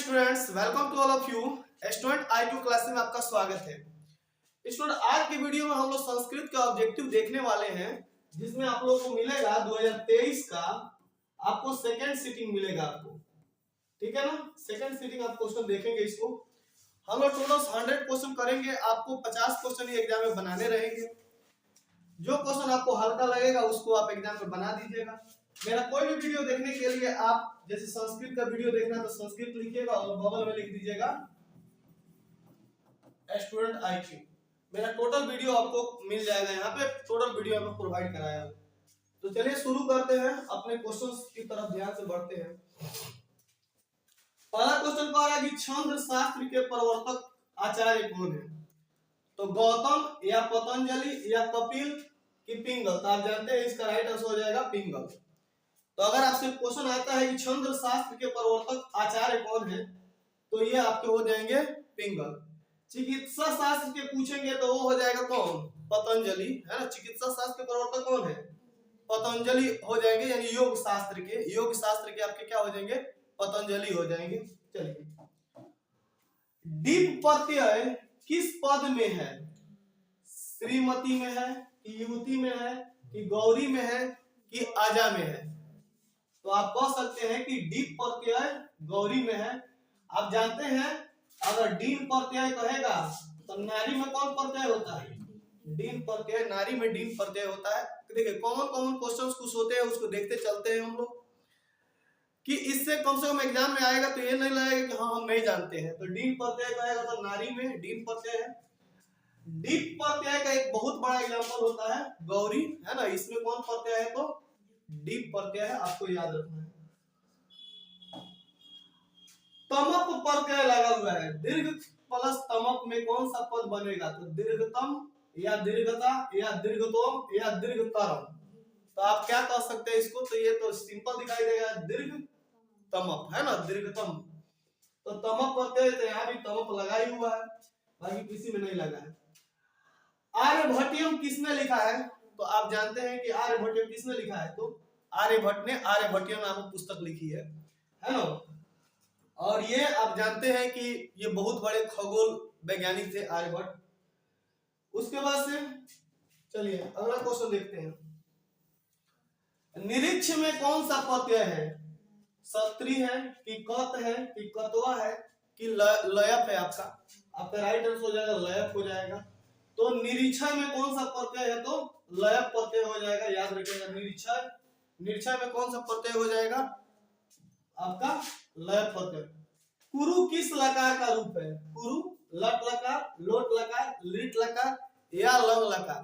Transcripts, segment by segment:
Students, welcome to all of you. Student I2 class में आपका स्वागत है। स्टूडेंट, आज की वीडियो में हम लोग संस्कृत का ऑब्जेक्टिव देखने वाले हैं, जिसमें आप लोगों को मिलेगा 2023 का आपको सेकंड सीटिंग मिलेगा आपको, ठीक है ना। सेकंड सीटिंग आप क्वेश्चन देखेंगे। इसको हम लोग टोटल 100 क्वेश्चन करेंगे। आपको 50 क्वेश्चन ही एग्जाम में बनाने रहेंगे। जो क्वेश्चन आपको हल्का लगेगा उसको आप एग्जाम में बना दीजिएगा। मेरा कोई भी वीडियो देखने के लिए आप जैसे संस्कृत का वीडियो देखना तो संस्कृत लिखिएगा और बगल में लिख दीजिएगा स्टूडेंट I2। मेरा टोटल वीडियो आपको मिल जाएगा, यहाँ पे टोटल वीडियो आपको प्रोवाइड कराया है। तो चलिए शुरू करते हैं, अपने क्वेश्चंस की तरफ ध्यान से बढ़ते हैं। पहला क्वेश्चन कह रहा है कि छंद शास्त्र के प्रवर्तक आचार्य कौन है? तो गौतम या पतंजलि या कपिल की पिंगल। तो आप जानते हैं इसका राइट आंसर हो जाएगा पिंगल। तो अगर आपसे क्वेश्चन आता है कि छंद शास्त्र के प्रवर्तक आचार्य कौन है, तो ये आपके हो जाएंगे पिंगल। चिकित्सा शास्त्र के पूछेंगे तो वो हो जाएगा कौन? पतंजलि, है ना। चिकित्सा शास्त्र के प्रवर्तक कौन है? पतंजलि हो जाएंगे, यानी योग शास्त्र के आपके क्या हो जाएंगे? पतंजलि हो जाएंगे। चलिए, डीप प्रत्यय किस पद में है? श्रीमती में है कि युवती में है कि गौरी में है कि आजा में है? तो आप कह सकते हैं कि डीप प्रत्यय गौरी में है। आप जानते हैं अगर डीन प्रत्यय कहेगा तो नारी में कौन प्रत्यय होता है? डीन प्रत्यय। नारी में डीन प्रत्यय होता है। देखिए कॉमन कॉमन क्वेश्चंस कुछ होते हैं, उसको देखते चलते हैं हम लोग कि इससे कम से कम एग्जाम में आएगा तो ये नहीं लगेगा कि हाँ हम नहीं जानते हैं। तो डीन प्रत्यय कहेगा तो नारी में डीन प्रत्यय है। डीप प्रत्यय का एक बहुत बड़ा एग्जांपल होता है गौरी, है ना। इसमें कौन प्रत्यय है? तो डीप प्रत्यय है, आपको याद रखना है। तमप प्रत्यय लगा हुआ है, दीर्घ प्लस तमप में कौन सा पद बनेगा? तो दीर्घतम या दीर्घता या दीर्घतोम या दीर्घतरम। तो आप क्या कह सकते हैं इसको? तो ये तो सिंपल दिखाई देगा, दीर्घ तमप, है ना, दीर्घतम। तो तमप प्रत्यय तो यहाँ भी तमप लगा ही हुआ है, बाकी किसी में नहीं लगा है। आर्यभट्टियम किसने लिखा है? तो आप जानते हैं कि आर्यभट्टियम किसने लिखा है? तो आर्यभट्ट ने आर्यभट्टियम नामक पुस्तक लिखी है ना। और ये आप जानते हैं कि ये बहुत बड़े खगोल वैज्ञानिक थे आर्यभट्ट। उसके बाद से चलिए अगला क्वेश्चन देखते हैं। निरीक्ष में कौन सा प्रत्यय है? सत्री है कि कत है कि कतवा है कि लयप है? आपका राइट आंसर हो जाएगा लयप हो जाएगा। तो निरीक्षण में कौन सा प्रत्यय है? तो लयप प्रत्यय हो जाएगा, याद रखिएगा। निरीक्षण में कौन सा प्रत्यय हो जाएगा? आपका लयप प्रत्यय। कुरु किस लकार का रूप है? कुरु लट लकार, लोट लकार, लिट लकार या लंग लकार?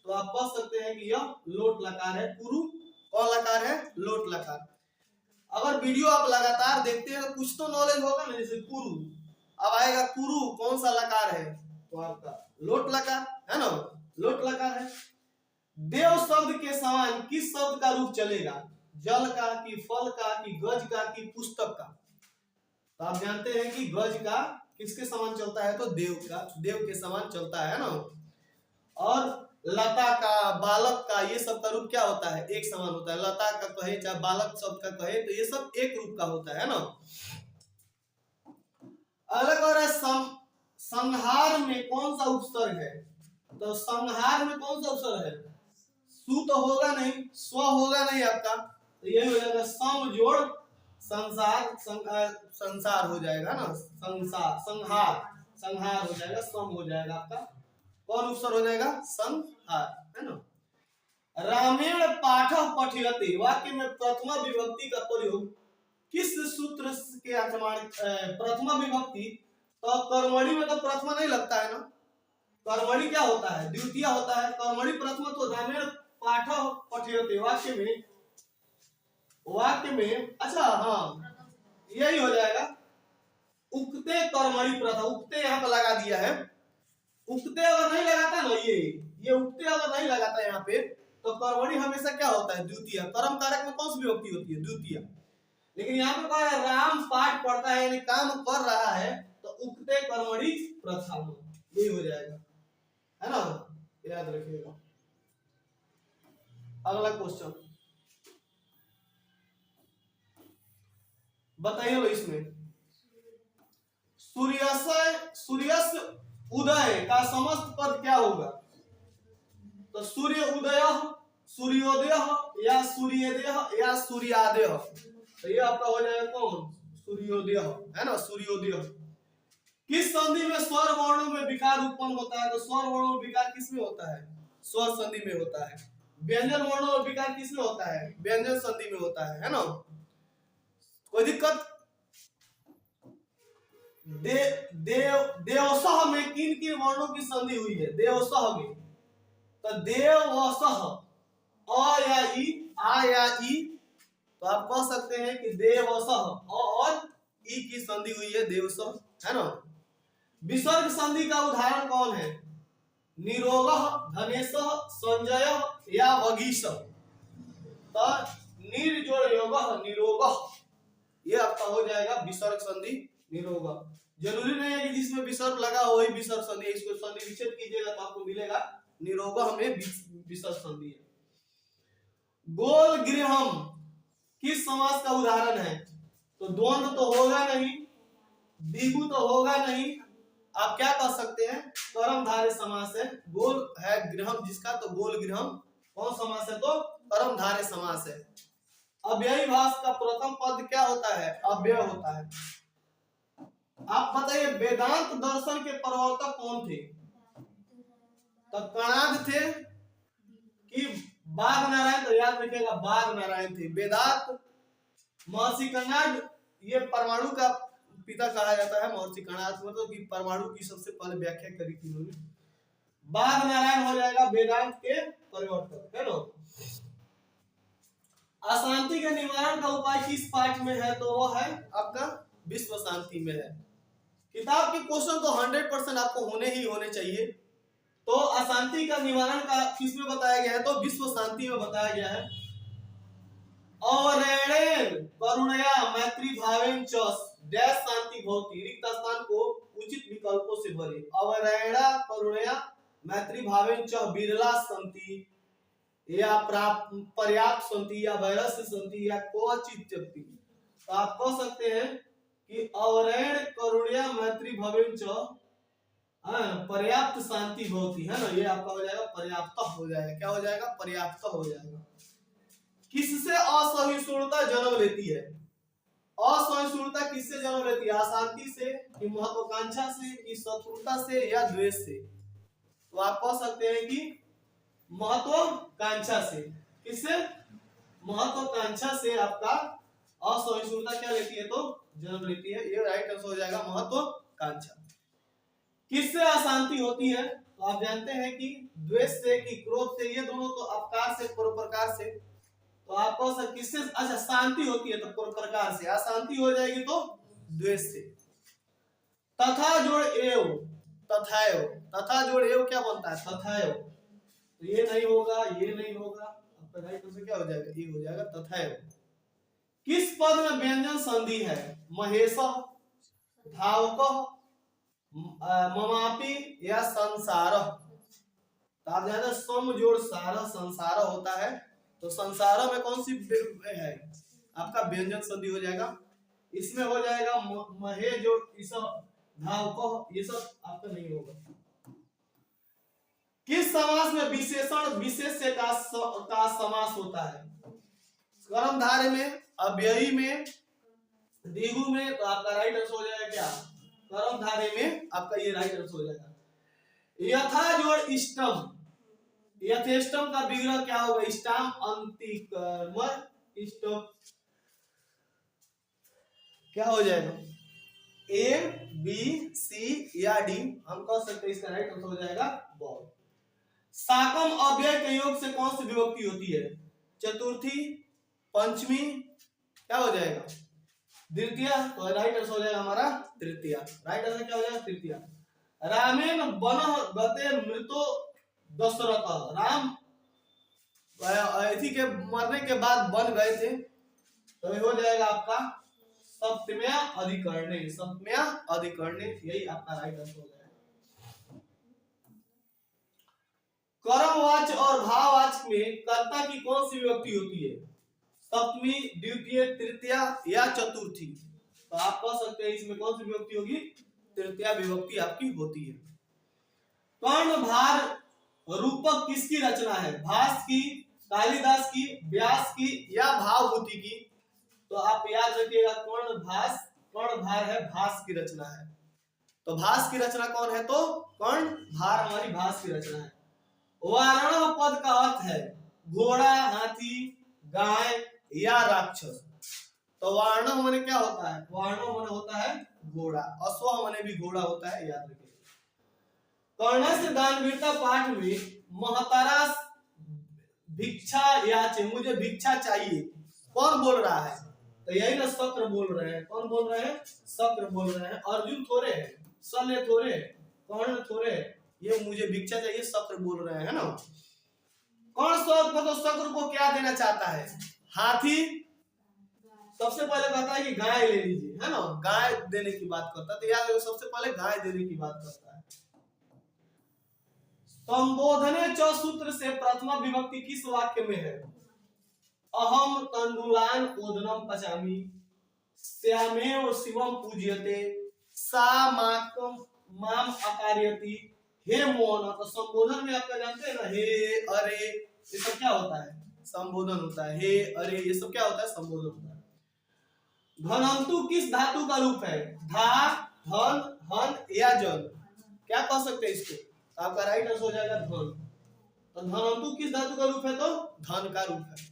तो आप कह सकते हैं कि यह लोट लकार है। कुरु कौन लकार है? लोट लकार। अगर वीडियो आप लगातार देखते हैं तो कुछ तो नॉलेज होगा ना। जैसे कुरु, अब आएगा कुरु कौन सा लकार है? तो आपका लोट लकार, है ना, लोट लकार है। देव शब्द के समान किस शब्द का रूप चलेगा? जल का कि फल का कि गज का कि पुस्तक का? तो आप जानते हैं कि गज का किसके समान चलता है? तो देव का, देव के समान चलता है ना। और लता का, बालक का, ये सब का रूप क्या होता है? एक समान होता है। लता का कहे चाहे बालक शब्द का कहे तो ये सब एक रूप का होता है ना। अलग और संहार में कौन सा उपसर्ग है? तो संहार में कौन सा उपसर्ग है? सु तो होगा नहीं, स्व होगा नहीं आपका, तो ये हो जाएगा सम जोड़ संसार, संसार हो जाएगा ना। संसार, संहार हो जाएगा, सम हो जाएगा आपका। कौन उपसर्ग हो जाएगा? संहार, है ना। रामेण पाठ पठयते वाक्य में प्रथमा विभक्ति का प्रयोग किस सूत्र के आचरण? प्रथमा विभक्ति तो कर्मणि में तो प्रथमा नहीं लगता है ना। कर्मणि क्या होता है? द्वितीय होता है। कर्मणि प्रथमा। तो रामेण पाठ पठयते वाक्य में अच्छा हाँ यही हो जाएगा। उक्ते कर्मणि प्रथम, उक्ते यहाँ पर लगा दिया है। उक्ते अगर नहीं लगाता ना, ये उक्ते अगर नहीं लगाता यहाँ पे तो कर्मणि हमेशा क्या होता है? द्वितीय। कर्म कारक में कौन सी विभक्ति होती है? द्वितीय। लेकिन यहाँ पे कहा है राम पाठ पढ़ता है, यानी काम कर रहा है, तो उक्ते कर्मणि प्रथम, यही हो जाएगा, है ना, याद रखिएगा। अगला क्वेश्चन बताइए लो इसमें। सूर्यास्त उदय का समस्त पद क्या होगा? तो सूर्य उदय, सूर्योदय या सूर्योदय या सूर्यादय, तो ये आपका हो जाएगा कौन? सूर्योदय, है ना, सूर्योदय। किस संधि में स्वर वर्णों में विकार उत्पन्न होता है? तो स्वर वर्णों में विकार किसमें होता है? स्वर संधि में होता है। व्यंजन वर्णों में विकार किसमें होता है? व्यंजन संधि में होता है ना। कोई दिक्कत? देवसह में किन किन वर्णों की संधि हुई है? देवसह में तो देवसह, अ या ई, आ या ई, तो आप कह सकते हैं कि देवसह, अ और ई की संधि हुई है देवसह, है ना। विसर्ग संधि का उदाहरण कौन है? निरोगः, धनेशः, संजय या वगीशः। तो निर जोड़ योगः, निरोगः, ये आपका हो जाएगा विसर्ग संधि निरोगः। जरूरी नहीं है कि जिसमें विसर्ग लगा हो वही विसर्ग संधि है, इसको संधि विच्छेद कीजिएगा तो आपको मिलेगा निरोगः में विसर्ग संधि है। गोल गृहम किस समास का उदाहरण है? तो द्वंद्व तो होगा नहीं, द्विगु तो होगा नहीं, आप क्या कह सकते हैं? कर्मधारय समास है। गोल है गृहम जिसका, तो गोल गृहम कौन समास है? तो कर्मधारय समास है। अव्ययी भाष का प्रथम पद क्या होता है? अव्यय होता है। आप बताइए वेदांत दर्शन के प्रवर्तक कौन थे? तो कणाद थे कि बाघ नारायण? तो याद रखिएगा बाघ नारायण थे। वेदांत महर्षि कणाद, ये परमाणु का पिता कहा जाता है महर्षि कणाद, मतलब कि परमाणु की सबसे पहले व्याख्या करी थी उन्होंने। बाघ नारायण हो जाएगा वेदांत के प्रवर्तक, है ना। अशांति के निवारण का उपाय किस पाठ में है? तो वो है आपका विश्व शांति में है। किताब के क्वेश्चन तो 100% आपको होने ही होने चाहिए। तो अशांति का निवारण का किसमें बताया गया है? तो विश्व शांति में बताया गया है। अवरेणेन करुणया मैत्री भावेन च डैश शांति भवति, रिक्त स्थान को उचित विकल्पों से भरे। अवरेणा करुणया मैत्री भावेन च बिरला संति या पर्याप्त संति या वैरस्य संति या क्वचित त्यक्ति। तो आप कह सकते हैं कि अवरेण करुणया मैत्री भावेन च पर्याप्त शांति भवति, है ना, ये आपका हो जाएगा पर्याप्त हो जाएगा। क्या हो जाएगा? पर्याप्त हो जाएगा। किससे असहिष्णुता जन्म लेती है? असहिष्णुता किससे जन्म लेती है? अशांति से कि महत्वाकांक्षा से कि शत्रुता से या द्वेष से? तो आप कह सकते हैं कि महत्वाकांक्षा से। किससे? महत्वाकांक्षा से आपका असहिष्णुता क्या लेती है? तो जन्म लेती है। ये राइट आंसर हो जाएगा महत्वाकांक्षा। किससे अशांति होती है? तो आप जानते हैं कि द्वेष से कि क्रोध से, ये दोनों तो अपकार से परोपकार से। तो आप कह सकते किससे अच्छा शांति होती है? तो परोपकार से। अशांति हो जाएगी तो द्वेष से। तथा जोड़ एव, तथाएव, तथा जोड़ एव क्या बनता है? तथाएव। तो ये नहीं होगा, ये नहीं होगा, आपका राइट आंसर क्या हो जाएगा? ये हो जाएगा तथाएव। किस पद में व्यंजन संधि है? महेश, धावक, ममापि या संसार। तो आप जानते हैं सम जोड़ सार संसार होता है। तो संसार में कौन सी है? आपका व्यंजन संधि हो जाएगा। इसमें हो जाएगा महे जोड़, ये सब धावक, ये सब आपका नहीं होगा। किस समास में विशेषण विशेष्य का समास होता है? कर्मधारय में, अव्ययी में, द्विगु में। तो आपका राइट आंसर हो जाएगा क्या? कर्मधारय में आपका ये राइट आंसर हो जाएगा। यथा जोड़ इष्टम, यथेष्टम का विग्रह क्या होगा? इष्टम अंतिकर्म, इष्टम क्या हो जाएगा? ए, बी, सी या डी, हम कह सकते हैं इसका राइट आंसर हो जाएगा बॉल। साकम अव्यय के योग से कौन सी विभक्ति होती है? चतुर्थी, पंचमी, क्या हो जाएगा? द्वितीय। तो राइट आंसर हो जाएगा हमारा तृतीय। राइट आंसर क्या हो जाएगा? तृतीय। रामेण वनः गते मृतो दशरथ, राम के मरने के बाद बन गए थे। तो ये हो जाएगा आपका सप्तम्या अधिकरणे, सप्तम्या अधिकरणे, यही आपका राइट आंसर हो जाएगा। कर्मवाच्य और भाववाच्य में कर्ता की कौन सी विभक्ति होती है? सप्तमी, द्वितीय, तृतीय या चतुर्थी? तो आप कह सकते हैं इसमें कौन सी विभक्ति होगी? तृतीया विभक्ति आपकी होती है। कर्ण भार रूपक किसकी रचना है? भास की, कालिदास की, व्यास की या भावभूति की? तो आप याद रखिएगा कर्ण भार है, भास की रचना है। तो भास की रचना कौन है? तो कर्ण भार हमारी भास की रचना है। वारण पद का अर्थ है घोड़ा, हाथी, गाय या राक्षस। तो वार्ण माने क्या होता है? वार्ण माने होता है घोड़ा, अश्व माने भी घोड़ा होता है, याद रखिए। कर्ण दानवीरता पाठ में महतारा भिक्षा याचे, मुझे भिक्षा चाहिए, कौन बोल रहा है? तो यही ना शक्र बोल रहे हैं। कौन बोल रहे हैं? शक्र बोल रहे हैं। अर्जुन थोड़े है, शल्य थोड़े, कर्ण थोड़े, ये मुझे भिक्षा चाहिए शक्र बोल रहे हैं ना। कौन तो शक्र को क्या देना चाहता है? हाथी। सबसे पहले कहता है कि गाय ले लीजिए, है ना, गाय देने की बात करता है। तो याद रखो सबसे पहले गाय देने की बात करता है। संबोधने च सूत्र से प्रथमा विभक्ति किस वाक्य में है? अहम तंडुलान ओदनम पचामी, श्यामेव शिवम पूज्यते, सा माकम माम अकार्यति, हे मोहन। तो संबोधन में आपका जानते हैं ना, हे, अरे, ये सब क्या होता है? संबोधन होता है। हे, अरे, ये सब क्या होता है? संबोधन होता है। धनंतु किस धातु का रूप है? धा, धन, हन या जन? क्या कह सकते हैं इसको? आपका राइट आंसर हो जाएगा धन। तो धनंतु किस धातु का रूप है? तो धन का रूप है।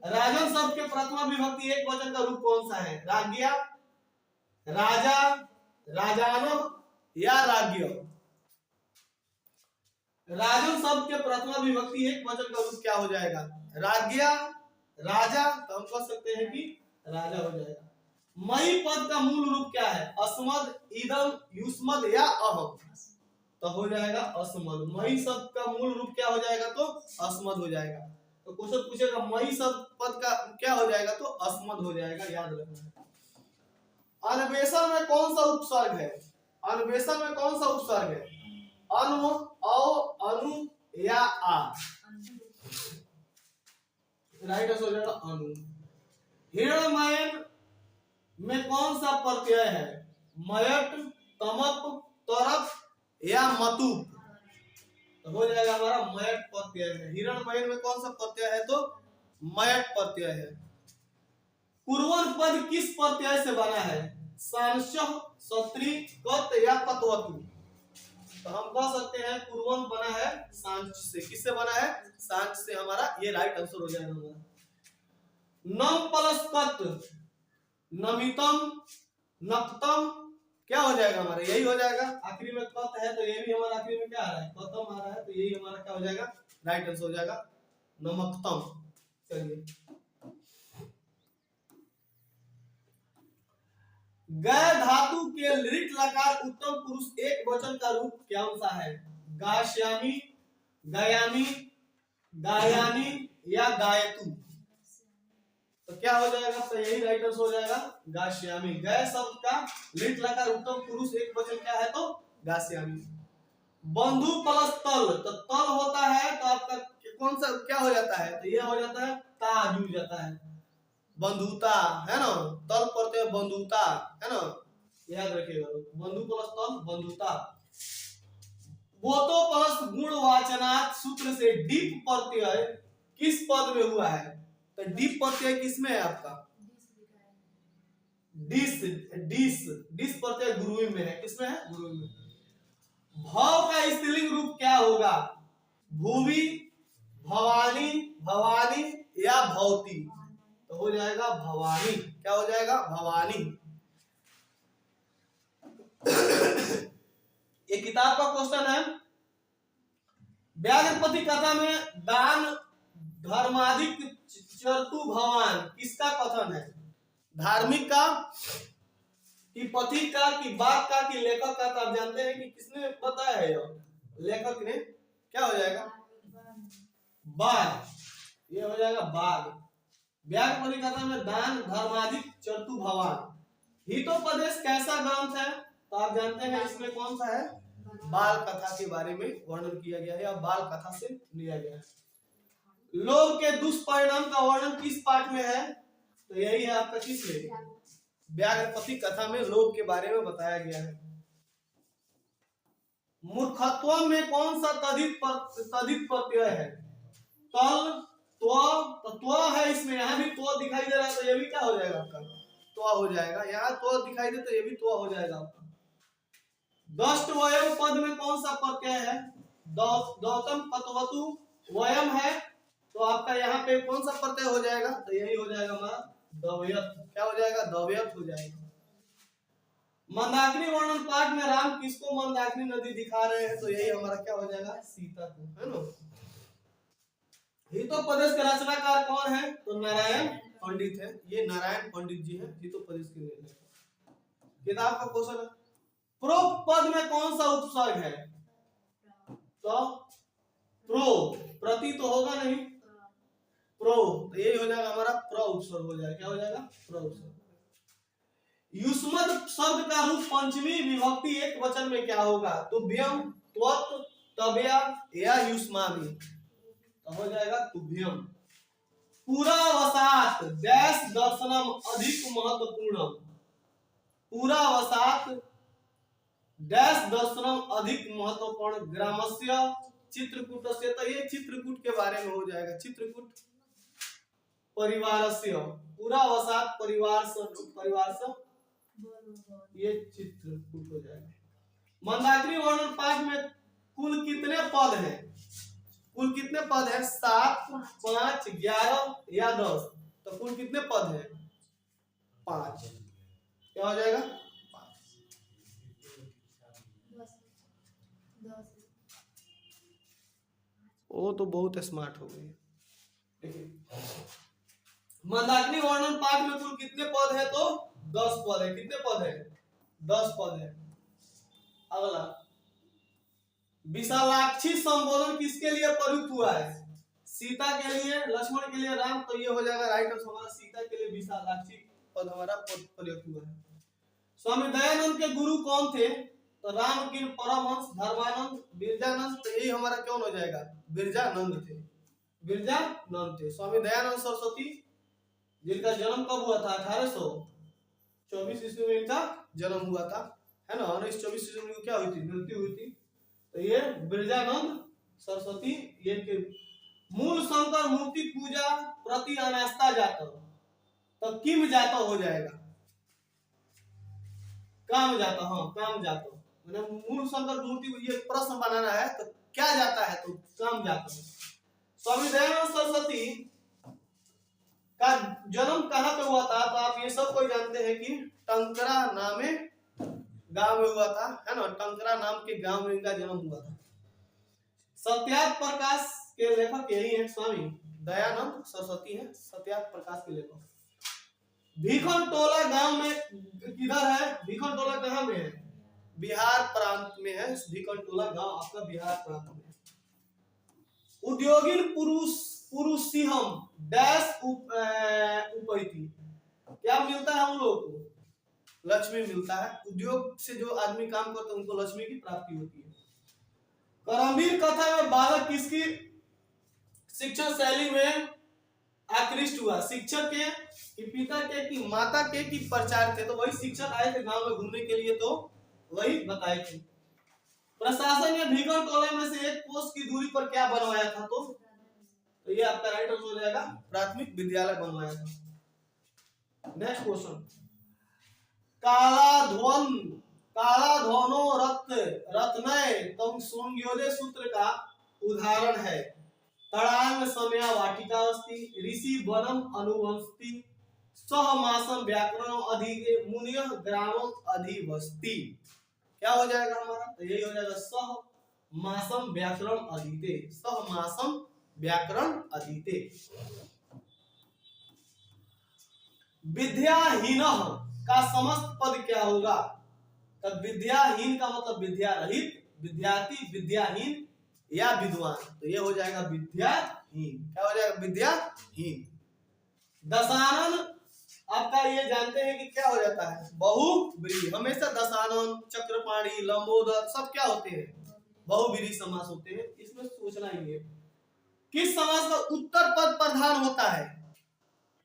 राजन शब्द के प्रथमा विभक्ति एक वचन का रूप कौन सा है? राज्ञा, राजा, राजानो या राज्ञ? राजन शब्द के प्रथमा विभक्ति एक वचन का रूप क्या हो जाएगा? राज्ञा, राजा। तो हम कह सकते हैं कि राजा हो जाएगा। मई पद का मूल रूप क्या है? अस्मद, इदम, युष्मद या अहम? तो हो जाएगा अस्मद। मई शब्द का मूल रूप क्या हो जाएगा? तो अस्मद हो जाएगा। तो क्वेश्चन पूछेगा मई शब्द पद का क्या हो जाएगा? तो अस्मद हो जाएगा, याद रखना। अन्वेषण में कौन सा उपसर्ग है? अन्वेषण में कौन सा उपसर्ग है? अनु, औ, अनु या आ? राइट आंसर हो जाएगा अनु। हिरण्मयन में कौन सा प्रत्यय है? मयट, तमप, तरफ या मतुप? तो हो जाएगा हमारा मयट प्रत्यय है। हिरण्मयन में कौन सा प्रत्यय है? तो मयट प्रत्यय है। कुर्वन पद किस प्रत्यय से बना है? सांशः, सत्री, कत या कतवतु? तो हम कह सकते हैं कुर्वन बना है सांश से। किससे बना है? सांश से। हमारा ये राइट आंसर हो जाएगा हमारा। नम प्लस कत, नमितम, नक्तम, क्या हो जाएगा हमारा? यही हो जाएगा। आखिरी में कत है तो ये भी हमारा आखिरी में क्या आ रहा है? कतम आ रहा है। तो यही हमारा क्या हो जाएगा? राइट आंसर हो जाएगा नमक्तम। चलिए, गय धातु के लिट लकार उत्तम पुरुष एक वचन का रूप क्या सा है? गाश्यामी, गायामी, गायानी या गायतु? तो क्या हो जाएगा? तो यही राइट आंसर हो जाएगा गाश्यामी। गय शब्द का लिट लकार उत्तम पुरुष एक वचन क्या है? तो गाश्यामी। बंधु प्लस तल, तो तल होता है तो आपका कौन सा क्या हो जाता है? तो ये हो जाता है ता, जुड़ जाता है। बंधुता है ना, तल पढ़ते हैं बंधुता, है ना, याद रखिएगा। बंधु प्लस तल, बंधुता। वो तो प्लस गुणवाचनात् सूत्र से डीप प्रत्यय किस पद में हुआ है? तो डीप प्रत्यय किसमें है आपका? डिस, डिस, डिस प्रत्यय गुरुवी में है। किसमें है? गुरुवी में। भाव का स्त्रीलिंग रूप क्या होगा? भूवि, भवानी, भवानी या भवती? तो हो जाएगा भवानी। क्या हो जाएगा? भवानी। ये किताब का क्वेश्चन है। व्याघ्रपति कथा में दान धर्माधिक चरतु भवान किसका कथन है? धार्मिक का कि पथिक का कि बाघ का कि लेखक का? तो आप जानते हैं कि किसने बताया है? लेखक ने। क्या हो जाएगा? बाघ। ये हो जाएगा बाघ। व्याघ्रपति कथा में दान धर्माधिक चरतु भवान। हितोपदेश कैसा ग्रंथ है? तो आप जानते हैं इसमें कौन सा है? बाल कथा के बारे में वर्णन किया गया है या बाल कथा से लिया गया है। लोभ के दुष्परिणाम का वर्णन किस पाठ में है? तो यही है आपका किसमें? व्याघ्रपति कथा में लोभ के बारे में बताया गया है। मूर्खत्व में कौन सा तदित प्रत्यय है? तल, त्व है इसमें, यहाँ भी त्व दिखाई दे रहा है तो ये भी क्या हो जाएगा आपका? त्व हो जाएगा। यहाँ त्व दिखाई दे तो ये भी त्व हो जाएगा आपका। दष्ट वयम पद में कौन सा प्रत्यय है? दौतम पतवतु वयम है, तो आपका यहाँ पे कौन सा प्रत्यय हो जाएगा? तो यही हो जाएगा हमारा दव्यत। क्या हो जाएगा? दव्यत हो जाएगा। मंदाकिनी वर्णन पाठ में राम किसको मंदाकिनी नदी दिखा रहे हैं? तो यही हमारा क्या हो जाएगा? सीता को, है ना। हितोपदेश के रचनाकार कौन है? तो नारायण पंडित है। ये नारायण पंडित जी है हितोपदेश के किताब का क्वेश्चन है। प्रोक्त पद में कौन सा उपसर्ग है? तो प्रो, प्रति तो होगा नहीं, प्रो, तो यही हो जाएगा हमारा प्र उपसर्ग हो जाएगा। क्या हो जाएगा? प्र उपसर्ग। युष्मद शब्द का रूप पंचमी विभक्ति एक वचन में क्या होगा? तुभ्यम, त्वत्, तबया या युष्मामि, तो हो जाएगा तुभ्यम। पूरा वसात डैश दर्शनम अधिक महत्वपूर्ण, पूरा वसात डैश दर्शनम अधिक महत्वपूर्ण ग्रामस्य चित्रकूटस्य, तो ये चित्रकूट के बारे में हो जाएगा। चित्रकूट परिवारस्य, पूरा वसात परिवार से ये चित्रकूट हो जाएगा। मंदाकिनी वर्णन पाठ में कुल कितने पद हैं? कुल कितने पद है? 7, 5, 11 या 10, तो कुल कितने पद है? 5। क्या हो जाएगा? 5। वो तो बहुत स्मार्ट हो गई। मंदाकिनी वर्णन पाठ में कुल कितने पद है? तो 10 पद है। कितने पद है? 10 पद है। अगला, विशालाक्षी संबोधन किसके लिए प्रयुक्त हुआ है? सीता के लिए, लक्ष्मण के लिए, राम, तो ये हो जाएगा राइट आंसर हमारा। सीता के लिए विशालाक्षी पद हमारा प्रयुक्त हुआ है। स्वामी दयानंद के गुरु कौन थे? तो रामकृष्ण परमहंस, धर्मानंद, बिरजानंद, तो यही हमारा कौन हो जाएगा? बिरजानंद थे। बिरजानंद थे। स्वामी दयानंद सरस्वती जिनका जन्म कब हुआ था? 1824 ईस्वी में इनका जन्म हुआ था, है ना। 1924 ईस्वी में क्या हुई थी? मृत्यु हुई थी। तो ये बिरजानंद सरस्वती, ये मूल शंकर मूर्ति पूजा प्रति अनास्था जाता, तो किम जाता हो जाएगा? काम जाता, हाँ काम जाता। मतलब मूल शंकर मूर्ति को ये प्रश्न बनाना है तो क्या जाता है? तो काम जाता है। स्वामी दयानंद सरस्वती का जन्म कहाँ पे हुआ था? तो आप ये सब कोई जानते हैं कि टंकरा नामे गांव में हुआ था, है ना। टंकरा नाम के गांव में इनका जन्म हुआ था। सत्यार्थ प्रकाश के लेखक यही है, स्वामी दयानंद सरस्वती है सत्यार्थ प्रकाश के लेखक। भीखन टोला गांव में किधर है? भीखन टोला कहाँ में है? बिहार प्रांत में है। भीखन टोला गांव आपका बिहार प्रांत में है। उद्योगिन पुरुषिहम डैश उपैति, क्या मिलता है हम लोग को? लक्ष्मी मिलता है। उद्योग से जो आदमी काम करते हैं उनको लक्ष्मी की प्राप्ति होती है। करमवीर कथा में बालक किसकी शिक्षण शैली में आकृष्ट हुआ? शिक्षक के कि पिता के कि माता के कि प्रचार थे? तो वही शिक्षक आए थे गांव में घूमने के लिए, तो वही बताए थे। प्रशासन ने भीखन टोला में से 1 कोस की दूरी पर क्या बनवाया था? तो ये आपका राइट आंसर हो जाएगा प्राथमिक विद्यालय बनवाया था। नेक्स्ट क्वेश्चन, काला ध्वनो रत्नय तम संयोजय सूत्र का उदाहरण है। तड़ांग समया वाटिका अस्ति, ऋषि वनम अनुवंस्ति, सह मासम व्याकरण अधिके, मुनियः ग्रामम अधिवस्ति। क्या हो जाएगा हमारा? तो यही हो जाएगा सह मासम व्याकरण अधीते। सह मासम व्याकरण अधीते। विद्याहीन का समस्त पद क्या होगा? तब विद्याहीन का मतलब विद्या रहित, विद्यार्थी, विद्याहीन या विद्वान, तो ये हो जाएगा विद्याहीन। क्या हो जाएगा? विद्याहीन। दशानन आपका ये जानते हैं कि क्या हो जाता है? बहुव्रीहि। हमेशा दशानन, चक्रपाणी, लंबोदर सब क्या होते हैं? बहुव्रीहि समास होते हैं। इसमें सोचना ही है। किस समास का उत्तर पद प्रधान होता है?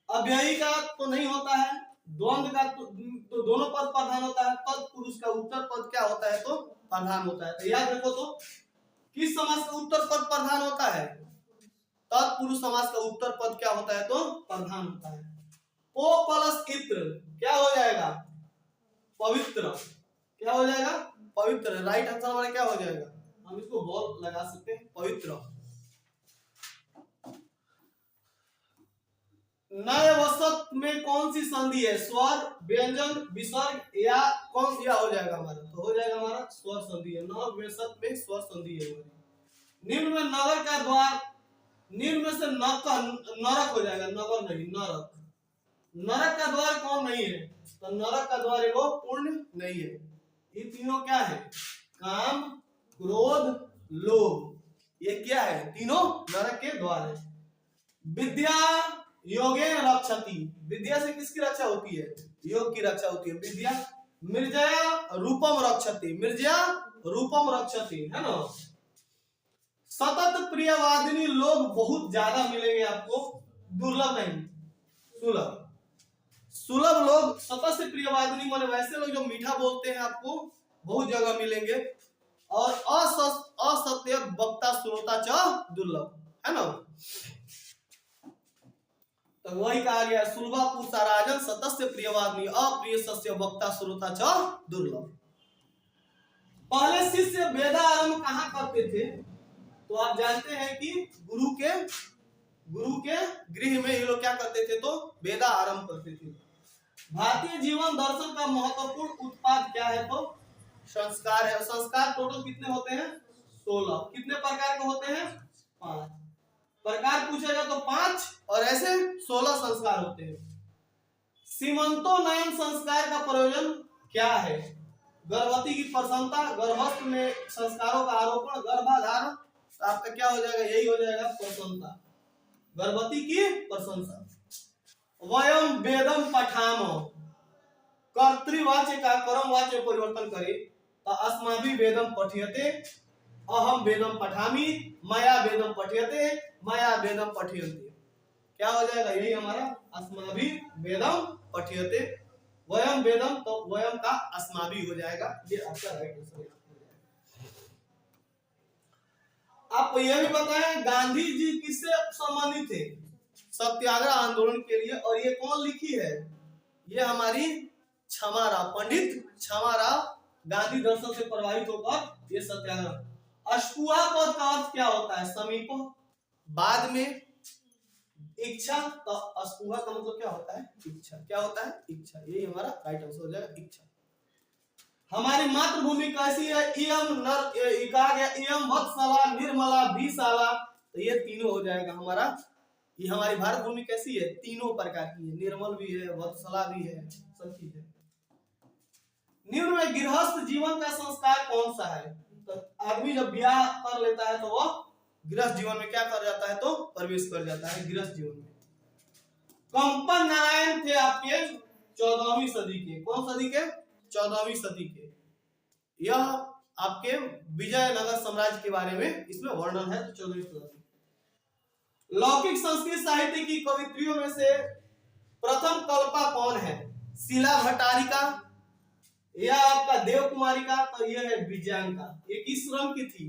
अव्ययी का तो नहीं होता है, द्वंद्व का तो दोनों पद प्रधान होता है। तत्पुरुष का उत्तर पद क्या होता है? तो प्रधान होता है। तो याद रखो तो किस समास का उत्तर पद प्रधान होता है? तत्पुरुष समास का उत्तर पद क्या होता है? तो प्रधान होता है। पो प्लस इत्र क्या हो जाएगा? पवित्र। क्या हो जाएगा? पवित्र। राइट आंसर हमारा क्या हो जाएगा? हम इसको बॉल लगा सकते हैं, पवित्र। नए वसत में कौन सी संधि है? स्वर, व्यंजन, विसर्ग या कौन सा हो जाएगा हमारा? तो हो जाएगा हमारा स्वर संधि है। नव वसत में स्वर संधि है हमारी। निम्न में नगर का द्वार, निम्न में से नरक हो जाएगा, नगर नहीं, नरक। नरक का द्वार कौन नहीं है? तो नरक का द्वार एगो पूर्ण नहीं है। ये तीनों क्या है? काम, क्रोध, लोभ। ये क्या है? तीनों नरक के द्वार है। विद्या योगेन रक्षति, विद्या से किसकी रक्षा होती है? योग की रक्षा होती है। विद्या मिर्जया रूपम रक्षति, मिर्जया रूपम रक्षति, है ना। सतत प्रियवादिनी लोग बहुत ज्यादा मिलेंगे आपको, दुर्लभ नहीं, सुलभ। सुलभ लोग, सतत से प्रियवादिनी माने वैसे लोग जो मीठा बोलते हैं, आपको बहुत जगह मिलेंगे। और असत्य वक्ता श्रोता च दुर्लभ, है ना। तो वही कहा गया, सुलभा पुरुषा राजन सतस्य प्रियवादिनी अप्रिय सस्य वक्ता श्रोता च दुर्लभ। पहले शिष्य वेदारंभ कहाँ करते थे? तो आप जानते हैं कि गुरु के गृह में ये लोग क्या करते थे? तो वेदा आरंभ करते थे। भारतीय जीवन दर्शन का महत्वपूर्ण उत्पाद क्या है? तो संस्कार है। संस्कार टोटल कितने होते हैं? 16। कितने प्रकार के होते हैं? 5 प्रकार पूछेगा तो 5 और ऐसे 16 संस्कार होते हैं। सीमंतोन्नयन संस्कार का प्रयोजन क्या है? गर्भवती की प्रसन्नता, गर्भस्थ में संस्कारों का आरोपण, गर्भाधारण। तो आपका क्या हो जाएगा? यही हो जाएगा प्रसन्नता, गर्भवती की प्रशंसा। वयम वेदम पठामो, कर्तृवाच्य का कर्मवाच्य में परिवर्तन करे तो अस्माभि वेदम पठ्यते, अहम वेदम पठामि, मया वेदम पठ्यते, मया वेदम पठ्यन्ते। क्या हो जाएगा? यही हमारा अस्माभि वेदम पठ्यते। वयम वेदम, तो वयम का अस्माभि हो जाएगा। ये आपका राइट आंसर हो जाएगा। आप यह भी बताएं गांधी जी किससे संबंधित थे? सत्याग्रह आंदोलन के लिए। और ये कौन लिखी है? ये हमारी क्षमाराव, पंडित क्षमाराव गांधी दर्शन से प्रभावित होकर ये सत्याग्रह। अष्टुआ पद का अर्थ क्या होता है? समीप, बाद में, इच्छा। तो अष्टुआ का मतलब क्या होता है? इच्छा। क्या होता है? इच्छा। यही हमारा राइट आंसर हो जाएगा, इच्छा। हमारी मातृभूमि कैसी है? इयम नर, कहा गया इयम वत्सला निर्मला विशाला। तो ये तीनों हो जाएगा हमारा। ये हमारी भारत भूमि कैसी है? तीनों प्रकार की है, निर्मल भी है, वत्सला भी है, सब चीज है। निम्न में गृहस्थ जीवन का संस्कार कौन सा है? तो आदमी जब ब्याह कर लेता है तो वह गृहस्थ जीवन में क्या कर जाता है? तो प्रवेश कर जाता है गृहस्थ जीवन में। कंपन नारायण थे आपके 14वीं सदी के। कौन सदी के? 14वीं सदी के। यह आपके विजयनगर साम्राज्य के बारे में इसमें वर्णन है। तो 14वीं सदी। लौकिक संस्कृत साहित्य की कवित्रियों में से प्रथम कल्पा कौन है? शिला भट्टारिका या आपका देव कुमारी का? तो यह है विजयांका। ये किस रंग की थी?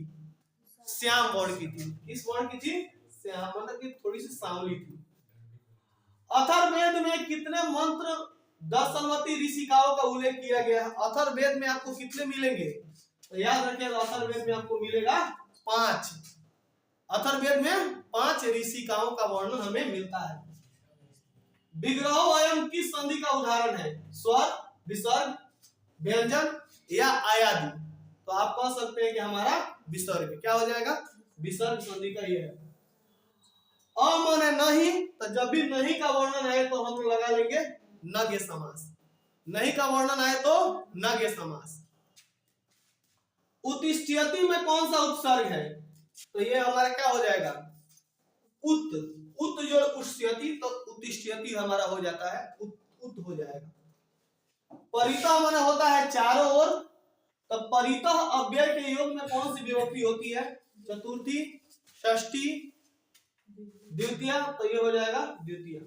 श्याम वर्ण की थी। किस वर्ण की थी? श्याम, मतलब कि थोड़ी सी सांवली थी। अथर्ववेद में कितने मंत्र दर्शनवती ऋषिकाओं का उल्लेख किया गया है? अथर्ववेद में आपको कितने मिलेंगे? तो याद रखिएगा, अथर्ववेद में आपको मिलेगा 5। अथर्ववेद में 5 ऋषिकाओं का वर्णन हमें मिलता है। विग्रहो अयम किस संधि का उदाहरण है? स्वर, विसर्ग, व्यंजन या आयादि। तो आप कह सकते हैं कि हमारा विसर्ग। क्या हो जाएगा? विसर्ग संधि का ये है। अमाने नहीं, तो जब भी नहीं का वर्णन आए तो हम लगा लेंगे नज्ञ समास। नहीं का वर्णन आए तो नज्ञ समास। उत्तिष्ठति में कौन सा उपसर्ग है? तो ये हमारा क्या हो जाएगा? उत। उत जो उत्तिष्ठति, तो उत्तिष्ठति हमारा हो जाता है उत हो जाएगा। परितः माने होता है चारों ओर। तो परितः अव्यय के योग में कौन सी विभक्ति होती है? चतुर्थी, षष्ठी, द्वितीय। तो ये हो जाएगा द्वितीय।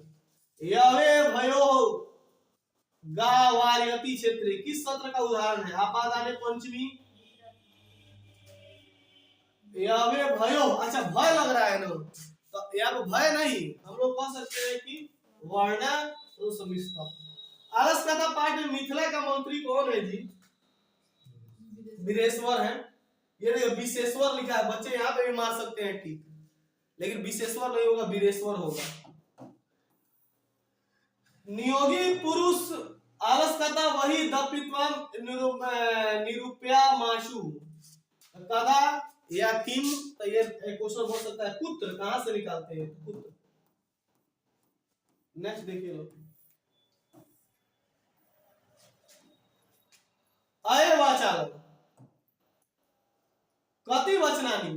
यवे भयो गावार्यति क्षेत्र किस सत्र का उदाहरण है? आपादाने पंचमी, यावे भयो, अच्छा भय लग रहा है ना, तो यहाँ पे भय नहीं, हम लोग कह सकते हैं कि वर्ण समिष्ट। आलस कथा पाठ में मिथिला का मंत्री कौन है जी? वीरेश्वर है। ये देखो विशेश्वर लिखा है, बच्चे यहाँ पे भी मार सकते हैं ठीक, लेकिन विशेश्वर नहीं होगा, वीरेश्वर होगा। नियोगी पुरुष आलस कथा वही दपित्वम निरूपया माशु कदा या किम। तो ये क्वेश्चन हो सकता है पुत्र कहां से निकालते हैं पुत्र। नेक्स्ट देखिए लो, अय वाचाल कति वचनानी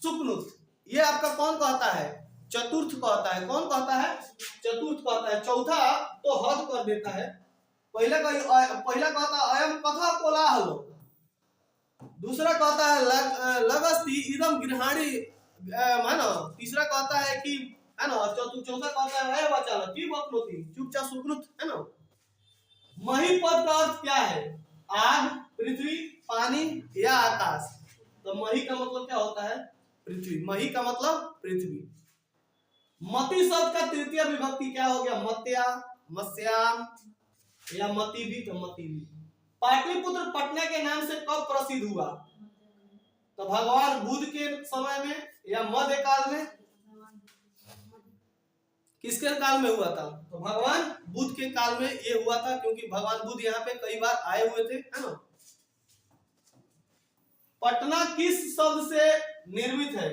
सुपनुत, ये आपका कौन कहता है? चतुर्थ कहता है। कौन कहता है? चतुर्थ कहता है। चौथा तो हद कर देता है। पहला कहता है अयम कथा कोलाहल, दूसरा कहता है लगस्ति इदम गृहाणी मानो, तीसरा कहता है कि है ना, चौथा कहता है अय वाचाल की वक्नोति चुपचाप सुपनुत, है ना। मही पद का अर्थ क्या है? आग, पृथ्वी, पानी या आकाश। तो मही का मतलब क्या होता है? पृथ्वी। मही का मतलब पृथ्वी। मति शब्द का तृतीय विभक्ति क्या हो गया? मत्या, मत्स्याम या मति भी, तो मति भी। पाटलिपुत्र पटना के नाम से कब प्रसिद्ध हुआ? तो भगवान बुद्ध के समय में या मध्य काल में? किसके काल में हुआ था? तो भगवान बुद्ध के काल में ये हुआ था, क्योंकि भगवान बुद्ध यहाँ पे कई बार आए हुए थे, है ना। पटना किस शब्द से निर्मित है?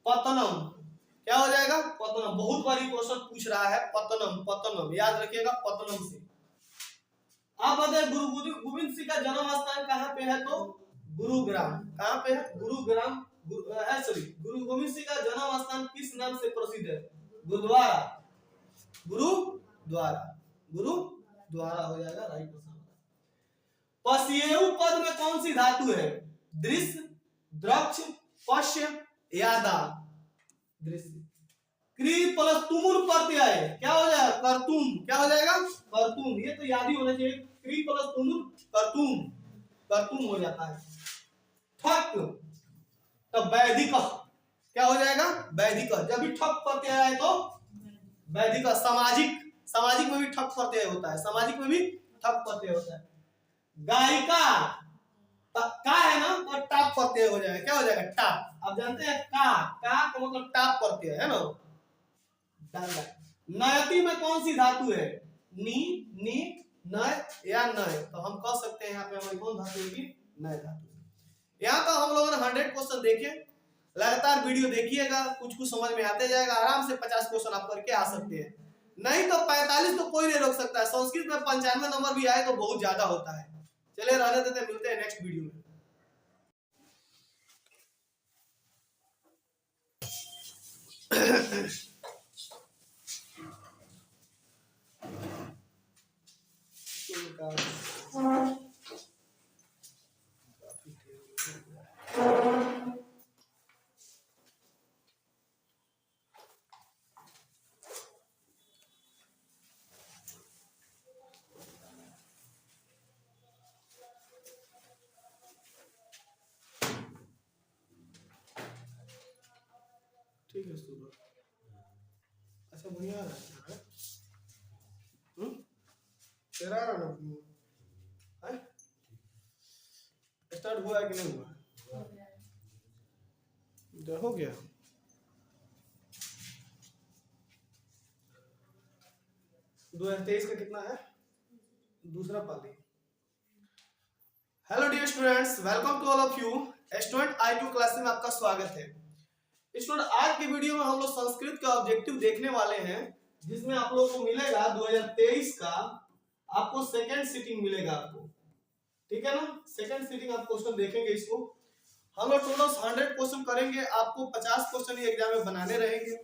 पतनम। क्या हो जाएगा? पतनम। बहुत बारी क्वेश्चन पूछ रहा है पतनम, पतनम याद रखिएगा, पतनम से। आप बताए गुरु गोविंद सिंह का जन्म स्थान कहाँ पे है? तो गुरुग्राम। कहाँ पे है? गुरुग्राम। गुरु गोविंद सिंह का जन्म स्थान किस नाम से प्रसिद्ध है? गुरुद्वारा। गुरुद्वारा, गुरुद्वारा हो जाएगा राइट आंसर। पश्येयु पद में कौन सी धातु है? दृश्य, द्रक्ष, पश्य या दा? दृश्य। क्री प्लस तुमुर प्रत्यय क्या हो जाएगा? कर्तुम। क्या हो जाएगा? कर्तुम। ये तो याद ही होना चाहिए, क्री प्लस तुमुर कर्तुम, कर्तुम हो जाता है। ठक तो वैदिक क्या हो जाएगा? वैदिक। जब भी ठक प्रत्यय आए तो वैदिक। सामाजिक, सामाजिक में भी ठक प्रत्यय होता है, सामाजिक में भी ठक प्रत्यय होता है। गायिका का है ना, और टाप प्रत्यय हो जाएगा। क्या हो जाएगा? टाप। आप जानते हैं का मतलब टाप प्रत्यय है ना। नयति में कौन सी धातु है? नी, नय या नय? तो हम कह सकते हैं यहाँ पे हमारी कौन धातु होगी? नय धातु। यहाँ तो हम लोगों ने 100 क्वेश्चन देखे, लगातार वीडियो देखिएगा, कुछ कुछ समझ में आते जाएगा, आराम से 50 क्वेश्चन आप करके आ सकते हैं। नहीं तो 45 तो कोई नहीं रोक सकता है। संस्कृत में 95 नंबर भी आए तो बहुत ज्यादा होता है। चलिए रहने देते, मिलते हैं नेक्स्ट वीडियो में। ठीक है सुबह। अच्छा बढ़िया है। तेरा ना स्टार्ट हुआ है कि नहीं हुआ? हो गया। दो 2023 का कितना है? दूसरा पाली। Hello dear students, welcome to all of you. Student I2 class में आपका स्वागत है। स्टूडेंट आज की वीडियो में हम लोग संस्कृत का ऑब्जेक्टिव देखने वाले हैं, जिसमें आप लोगों को मिलेगा 2023 का आपको सेकंड सीटिंग मिलेगा आपको, ठीक है ना। सेकंड सीटिंग आप क्वेश्चन देखेंगे। इसको हम लोग टोटल 100 क्वेश्चन करेंगे, आपको 50 क्वेश्चन ही एग्जाम में बनाने रहेंगे।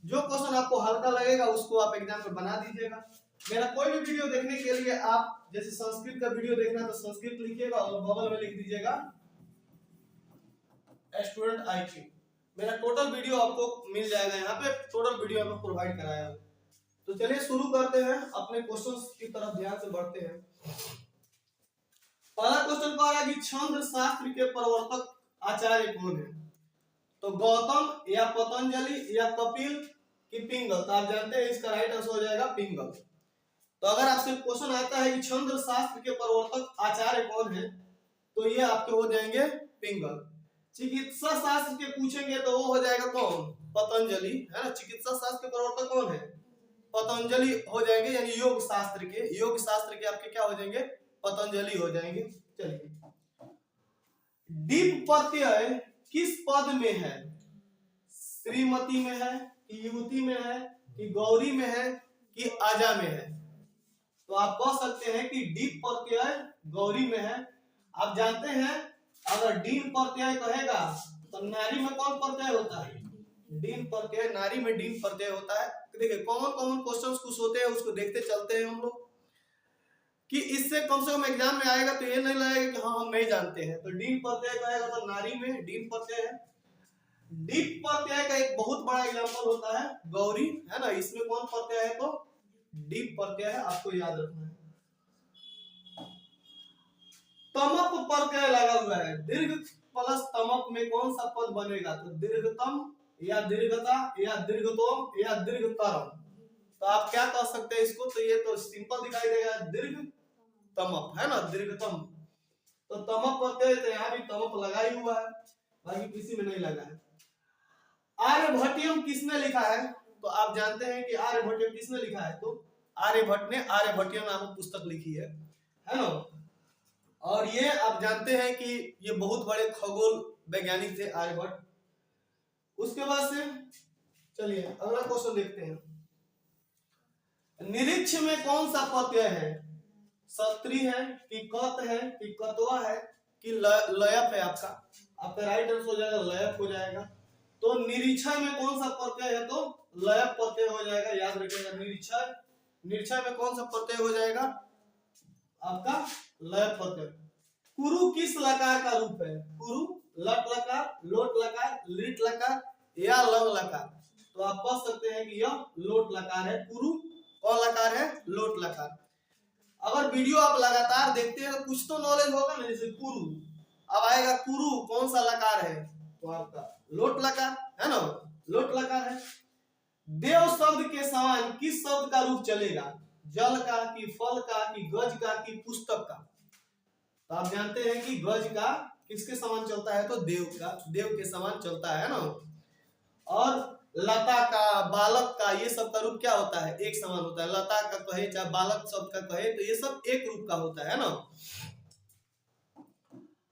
जो क्वेश्चन आपको हल्का लगेगा उसको आप एग्जाम में बना दीजिएगा। मेरा कोई भी वीडियो देखने के लिए आप जैसे संस्कृत का वीडियो देखना तो संस्कृत लिखिएगा और बगल में लिख दीजिएगा स्टूडेंट I2। मेरा टोटल वीडियो आपको मिल जाएगा, यहाँ पे टोटल वीडियो आपको प्रोवाइड कराया है। तो चलिए शुरू करते हैं, अपने क्वेश्चंस की तरफ ध्यान से बढ़ते हैं। पहला क्वेश्चन कह रहा है कि छंद शास्त्र के प्रवर्तक आचार्य कौन है? तो गौतम या पतंजलि या कपिल की पिंगल। तो आप जानते हैं इसका राइट आंसर हो जाएगा पिंगल। तो अगर आपसे क्वेश्चन आता है कि छंद शास्त्र के प्रवर्तक आचार्य कौन है, तो ये आपके हो जाएंगे पिंगल। चिकित्सा शास्त्र के पूछेंगे तो वो हो जाएगा कौन? पतंजलि, है ना। चिकित्सा शास्त्र के प्रवर्तक कौन है? पतंजलि हो जाएंगे, यानी योग शास्त्र के आपके क्या हो जाएंगे? पतंजलि हो जाएंगे। चलिए, डीप प्रत्यय किस पद में है? श्रीमती में है कि युवती में है कि गौरी में है कि आजा में है? तो आप कह सकते हैं कि डीप प्रत्यय गौरी में है। आप जानते हैं अगर डीन प्रत्यय कहेगा तो नारी में कौन प्रत्यय होता है? डीन प्रत्यय, नारी में डीन प्रत्यय होता है। देखिए कॉमन क्वेश्चंस कुछ होते हैं, उसको देखते चलते हैं हम लोग, कि इससे कम से कम एग्जाम में आएगा तो ये नहीं लगेगा कि हाँ हम नहीं जानते हैं। तो डीन प्रत्यय कहेगा तो नारी में डीन प्रत्यय है। डीप प्रत्यय का एक बहुत बड़ा एग्जांपल होता है गौरी, है ना। इसमें कौन प्रत्यय है? तो डीप प्रत्यय है, आपको याद रखना है। तमप प्रत्यय लगा हुआ है, दीर्घ प्लस तमप में कौन सा पद बनेगा? तो दीर्घतम या दीर्घता या दीर्घतोम या दीर्घतरम। तो आप क्या कह सकते हैं इसको? तो ये तो सिंपल दिखाई देगा, दीर्घ तमप, है ना, दीर्घतम। तो तमप प्रत्यय तो यहाँ भी तमप लगा ही हुआ है, बाकी किसी में नहीं लगा है। आर्यभट्टियम किसने लिखा है? तो आप जानते हैं कि आर्यभट्टियम किसने लिखा है? तो आर्यभट्ट ने आर्यभट्टियम नामक पुस्तक लिखी है ना। और ये आप जानते हैं कि ये बहुत बड़े खगोल वैज्ञानिक थे आर्यभट्ट। उसके बाद से चलिए अगला क्वेश्चन देखते हैं। निरीक्ष में कौन सा प्रत्यय है? सत्री है कि कत है कि कतवा है कि लयप है? आपका राइट आंसर हो जाएगा लयप हो जाएगा। तो निरीक्षण में कौन सा प्रत्यय है? तो लयप प्रत्यय हो जाएगा, याद रखिएगा। निरीक्षण में कौन सा प्रत्यय हो जाएगा? आपका लयप प्रत्यय। कुरु किस लकार का रूप है? कुरु लट लकार, लोट लकार, लिट लकार या लंग लकार? तो आप कह सकते हैं कि यह लोट लकार है। कुरु कौन लकार है? लोट लकार। अगर वीडियो आप लगातार देखते हैं तो कुछ तो नॉलेज होगा ना, जैसे कुरु, अब आएगा कुरु कौन सा लकार है? तो आपका लोट लकार, है ना, लोट लकार है। देव शब्द के समान किस शब्द का रूप चलेगा? जल का कि फल का कि गज का कि पुस्तक का? तो आप जानते हैं कि गज का किसके समान चलता है? तो देव का, देव के समान चलता है ना। और लता का, बालक का, ये सब का रूप क्या होता है? एक समान होता है। लता का कहे चाहे बालक शब्द का कहे तो ये सब एक रूप का होता है ना।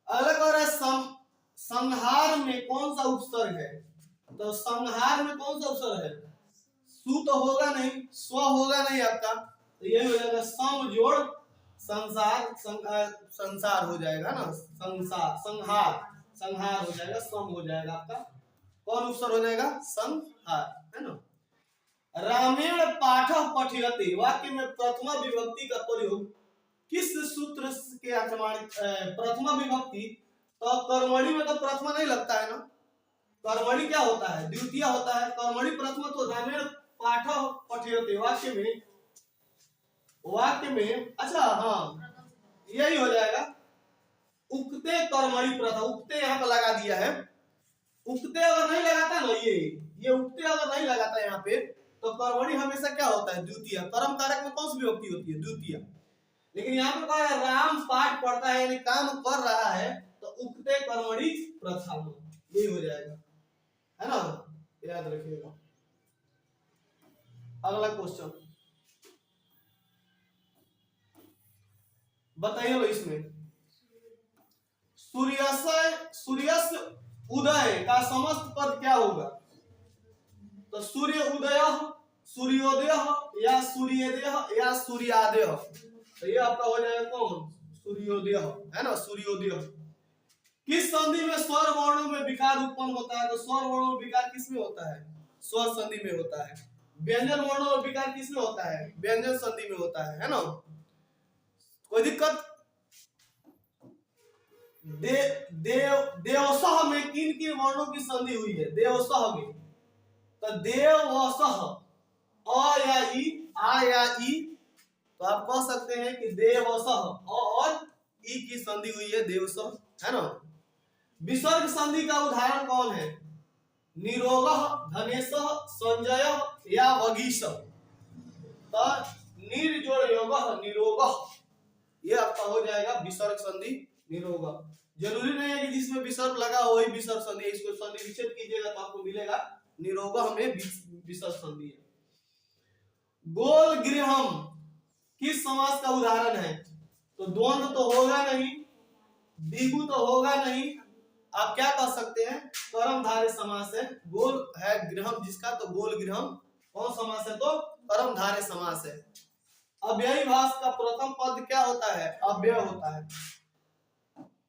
अलग और संहार में कौन सा उपसर्ग है? तो संहार में कौन सा उपसर्ग है? सु तो होगा नहीं, स्व होगा नहीं आपका, तो ये हो जाएगा सम जोड़ संसार, संसार हो जाएगा ना। संसार, संहार हो जाएगा, सम हो जाएगा आपका। कौन उपसर्ग हो जाएगा? संहार, है ना। रामेण पाठ पठयते वाक्य में प्रथमा विभक्ति का प्रयोग किस सूत्र के आक्रमण? प्रथमा विभक्ति तो कर्मणि में तो प्रथमा नहीं लगता है ना। कर्मणि क्या होता है? द्वितीय होता है। कर्मणि प्रथमा, तो रामेण पाठ पठयते वाक्य में अच्छा हाँ यही हो जाएगा। उक्ते कर्मणि प्रथम, उक्ते यहाँ पर लगा दिया है। उक्ते अगर नहीं लगाता ना, ये उक्ते अगर नहीं लगाता यहाँ पे, तो कर्मणि हमेशा क्या होता है? द्वितीय। कर्म कारक में कौन सी विभक्ति होती है? द्वितीय। लेकिन यहाँ पे कहा है राम पाठ पढ़ता है यानी काम कर रहा है, तो उक्ते कर्मणि प्रथम, यही हो जाएगा, है ना, याद रखिएगा। अगला क्वेश्चन बताइए लो, इसमें सूर्यास्त उदय का समस्त पद क्या होगा? तो सूर्य उदय, सूर्योदय या सूर्योदय या सूर्यादय, तो ये आपका हो जाएगा कौन? सूर्योदय, है ना, सूर्योदय। किस संधि में स्वर वर्णों में विकार उत्पन्न होता है? तो स्वर वर्णों में विकार किसमें होता है? स्वर संधि में होता है। व्यंजन वर्णों में विकार किसमें होता है? व्यंजन संधि में होता है ना। कोई दिक्कत? देवसह में किन किन वर्णों की संधि हुई है? देवसह में तो देवसह, अ या ई, आ या ई, तो आप कह सकते हैं कि देवसह, अ और ई की संधि हुई है, देवसह, है ना। विसर्ग संधि का उदाहरण कौन है? निरोगः, धनेशः, संजयः या वगीशः। तो निर जोड़ योगः निरोगः, ये आपका हो जाएगा विसर्ग संधि निरोगः। जरूरी नहीं है कि जिसमें विसर्ग लगा हो वही विसर्ग संधि है, इसको संधि विच्छेद कीजिएगा तो आपको मिलेगा निरोगः में विसर्ग संधि है। गोल गृहम किस समास का उदाहरण है? तो द्वंद्व तो होगा नहीं, द्विगु तो होगा नहीं, आप क्या कह सकते हैं? कर्मधारय समास है। गोल है गृहम जिसका, तो गोल गृहम कौन समास है? तो कर्मधारय समास है। अव्ययी भाष का प्रथम पद क्या होता है? अव्यय होता है।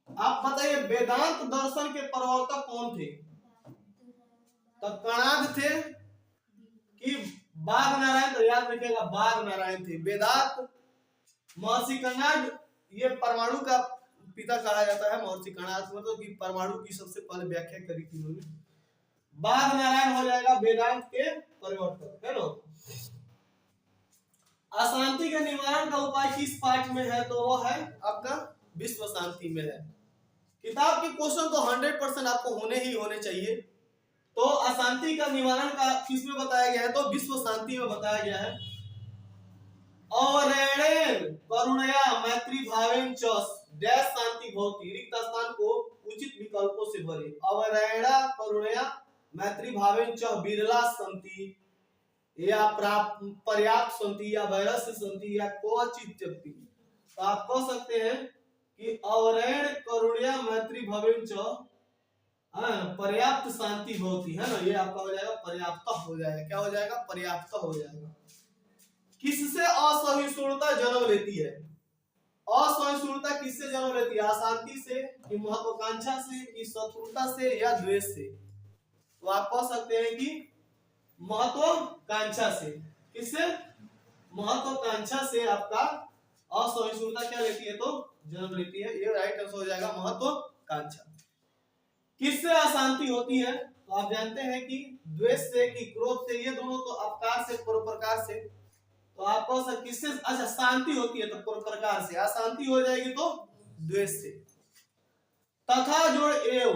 आप बताइए वेदांत दर्शन के प्रवर्तक कौन थे? तो कणाद थे कि बाघ नारायण? तो याद रखिएगा बाघ नारायण थे। वेदांत महर्षि कणाद, ये परमाणु का पिता कहा जाता है महर्षि कणाद, मतलब कि परमाणु की सबसे पहले व्याख्या करी थी उन्होंने। बाघ नारायण हो जाएगा वेदांत के प्रवर्तक, है ना। अशांति के निवारण का उपाय किस पाठ में है? तो वो है आपका विश्व शांति में है। किताब के क्वेश्चन तो 100% आपको होने ही होने चाहिए। तो अशांति का निवारण का किसमें बताया गया है? तो विश्व शांति में बताया गया है। अवरेणेन करुणया मैत्री भावेन च डैश शांति भवति, रिक्त स्थान को उचित विकल्पों से भरे। अवरेणा करुणया मैत्री भावेन च बिरला संति या पर्याप्त संति या वैरस्य संति या क्वचित त्यक्ति। तो आप कह सकते हैं कि अवरेण करुणया मैत्री भावेन च पर्याप्त शांति भवति, है ना। ये आपका हो जाएगा पर्याप्त हो जाएगा। क्या हो जाएगा? पर्याप्त हो जाएगा। किससे असहिष्णुता जन्म लेती है? असहिष्णुता किससे जन्म लेती है? अशांति से कि महत्वाकांक्षा से कि शत्रुता से या द्वेष से? तो आप कह सकते हैं कि महत्वाकांक्षा से। किससे? महत्वाकांक्षा से आपका असहिष्णुता क्या लेती है? तो जन्म लेती है। ये राइट आंसर हो जाएगा महत्वाकांक्षा। किससे अशांति होती है? तो आप जानते हैं कि द्वेष से कि क्रोध से, ये दोनों तो अपकार से परोपकार से। तो आप कह सकते किससे अच्छा शांति होती है? तो परोपकार से। अशांति हो जाएगी तो द्वेष से। तथा जोड़ एव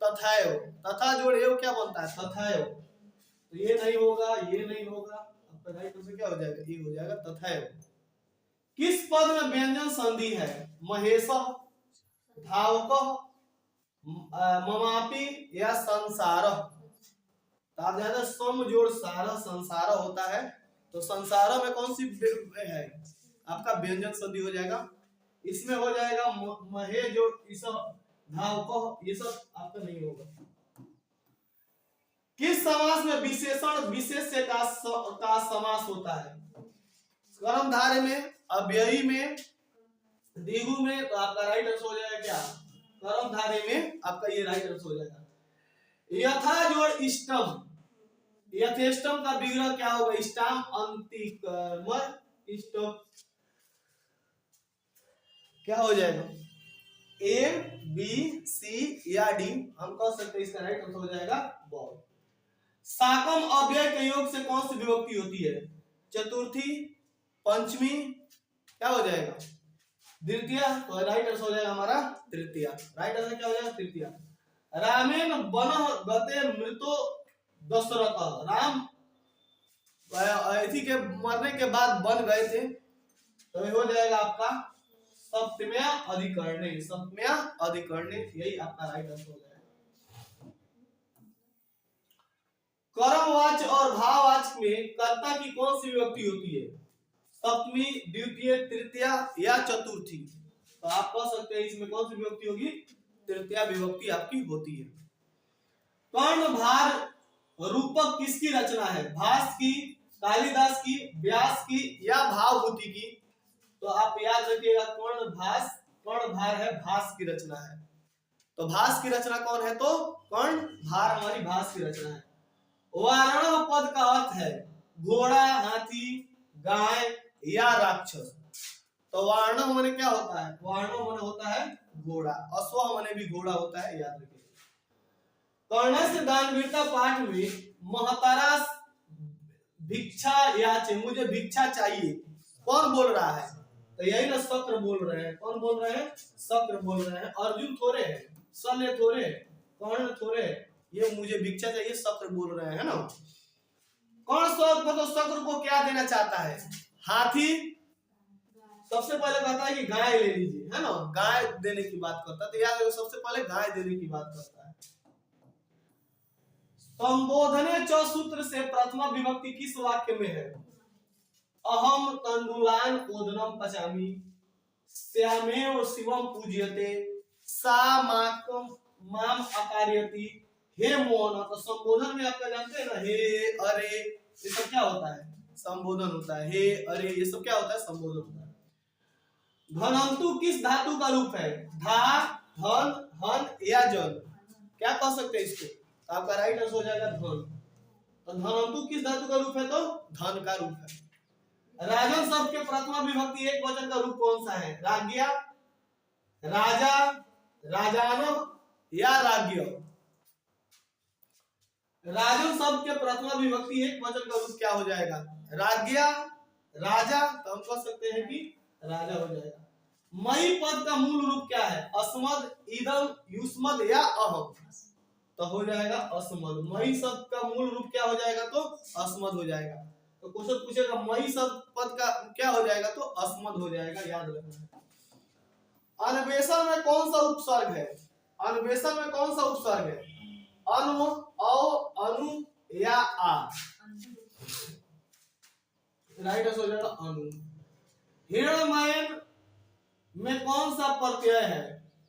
तथाएव, तथा जोड़ एव क्या बनता है? तथाएव। तो ये नहीं होगा, ये नहीं होगा, आपका राइट आंसर क्या हो जाएगा? ये हो जाएगा तथाएव। किस पद में व्यंजन संधि है? महेश, धावक, ममापि या संसार। तो आप जानते हैं सम जोड़ सार संसार होता है। तो संसार में कौन सी है? आपका व्यंजन संधि हो जाएगा। इसमें हो जाएगा महे जोड़, ये सब धावक, ये सब आपका नहीं होगा। किस समास में विशेषण विशेष्य का समास होता है? कर्मधारय में, अव्ययी में, द्विगु में। तो आपका राइट आंसर हो जाएगा क्या? कर्मधारय में आपका ये राइट आंसर हो जाएगा। यथा जोड़ इष्टम, यथेष्टम का विग्रह क्या होगा? इष्टम अंतिकर्म इष्टम क्या हो जाएगा? ए बी सी या डी, हम कह सकते हैं इसका राइट आंसर हो जाएगा बॉल। साकम अव्यय के योग से कौन सी विभक्ति होती है? चतुर्थी, पंचमी, क्या हो जाएगा? द्वितीया। तो राइट आंसर हो जाएगा हमारा तृतीया। राइट आंसर क्या हो जाएगा? तृतीया। रामेन वनः गते मृतो दशरथ, राम के मरने के बाद वन गए थे। तो ये हो जाएगा आपका सप्तम्या अधिकरणे, सप्तम्या अधिकरणे, यही आपका राइट आंसर हो जाएगा। कर्मवाच्य और भाववाच्य में कर्ता की कौन सी विभक्ति होती है? सप्तमी, द्वितीय, तृतीया या चतुर्थी? तो आप कह सकते हैं इसमें कौन सी विभक्ति होगी? तृतीया विभक्ति आपकी होती है। कर्णधार रूपक किसकी रचना है? भास की, कालिदास की, व्यास की या भावभूति की? तो आप याद रखिएगा कर्णधार है, भास की रचना है। तो भास की रचना कौन है? तो कर्णधार हमारी भास की रचना है। वारण पद का अर्थ है घोड़ा, हाथी, गाय या राक्षस। तो वार्ण माने क्या होता है? वार्ण माने होता है घोड़ा। अश्व माने भी घोड़ा होता है, याद रखिए। कर्ण से दानवीरता पाठ में महतारा भिक्षा याचे, मुझे भिक्षा चाहिए, कौन बोल रहा है? तो यही ना शक्र बोल रहे हैं। कौन बोल रहे हैं? शक्र बोल रहे हैं, अर्जुन थोड़े हैं। शल्य थोड़े, कर्ण थोड़े, ये मुझे भिक्षा चाहिए, शक्र बोल रहे हैं ना। कौन शक्र को क्या देना चाहता है? हाथी। सबसे पहले कहता है कि गाय ले लीजिए, है ना, गाय देने की बात करता है, तो याद रखो सबसे पहले गाय देने की बात करता है। संबोधने च सूत्र से प्रथमा विभक्ति किस वाक्य में है? अहम तंडुलान ओदनम पचामी, श्यामेव शिवम पूज्यते, सा माकम माम अकार्यति, हे मोहन। तो संबोधन में आपका जानते हैं ना, हे अरे, ये सब क्या होता है? संबोधन होता है। हे अरे, ये सब क्या होता है? संबोधन होता है। धनंतु किस धातु का रूप है? धा, धन, हन या जन, क्या कह सकते हैं इसको? तो आपका राइट आंसर हो जाएगा धन। तो धनंतु किस धातु का रूप है? तो धन का रूप है। राजन शब्द के प्रथमा विभक्ति एक वचन का रूप कौन सा है? राज्ञा, राजा, राजानम या राज्ञ। राजन शब्द के प्रथमा विभक्ति एक वचन का रूप क्या हो जाएगा? राज्ञा, राजा, तो हम कह सकते हैं कि राजा हो जाएगा। मई पद का मूल रूप क्या है? अस्मद, इदम, युष्मद या अहम, तो हो जाएगा अस्मद। मई शब्द का मूल रूप क्या हो जाएगा? तो अस्मद हो जाएगा। तो क्वेश्चन पूछेगा मई शब्द पद का क्या हो जाएगा? तो अस्मद हो जाएगा, याद रखना। अन्वेषण में कौन सा उपसर्ग है? अन्वेषण में कौन सा उपसर्ग है? अनु, औ, अनु या आ? राइट आंसर हो जाएगा अनु। हिरणमयन में कौन सा प्रत्यय है?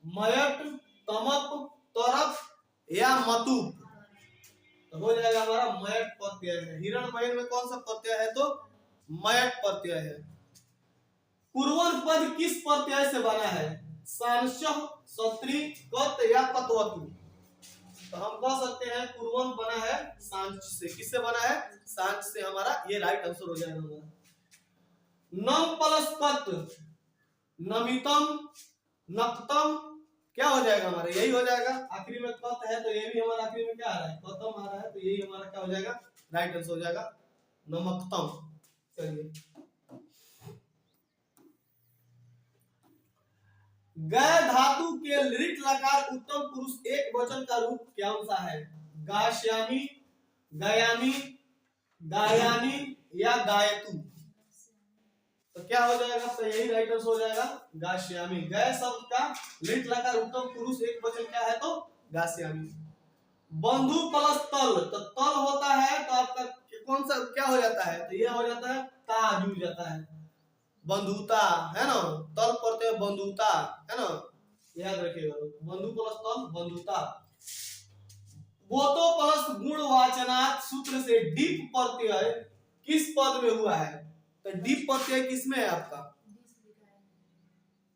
मयट, तमप, तरफ या मतुप, तो हो जाएगा हमारा मयट प्रत्यय है। हिरणमयन में कौन सा प्रत्यय है? तो मयट प्रत्यय है। कुर्वन पद किस प्रत्यय से बना है? सांशः, सत्री, कत या कतवतु, तो हम कह सकते हैं कुर्वन बना है सांच से। किससे बना है? सांच से। हमारा ये राइट आंसर हो जाएगा हमारा। नम प्लस कत, नमितम, नक्तम, क्या हो जाएगा हमारा? यही हो जाएगा। आखिरी में कत है तो ये भी हमारा आखिरी में क्या आ रहा है? कतम आ रहा है, तो यही हमारा क्या हो जाएगा? राइट आंसर हो जाएगा नमकतम। चलिए, गय धातु के लिट लकार उत्तम पुरुष एक वचन का रूप क्या सा है? गाश्यामी, गयामी, गायानी या गायतु, तो क्या हो जाएगा? तो यही राइट आंसर हो जाएगा गाश्यामी। गय शब्द का लिट लकार उत्तम पुरुष एक वचन क्या है? तो गाश्यामी। बंधु प्लस तल, तो तल होता है तो आपका कौन सा क्या हो जाता है? तो ये हो जाता है ता, जुड़ जाता है, बंधुता, है ना। तल पढ़ते हैं बंधुता, है ना, याद रखिएगा। बंधु प्लस तल, बंधुता। बोतो प्लस गुणवाचनात् सूत्र से डीप प्रत्यय किस पद में हुआ है? तो डीप प्रत्यय किसमें है आपका?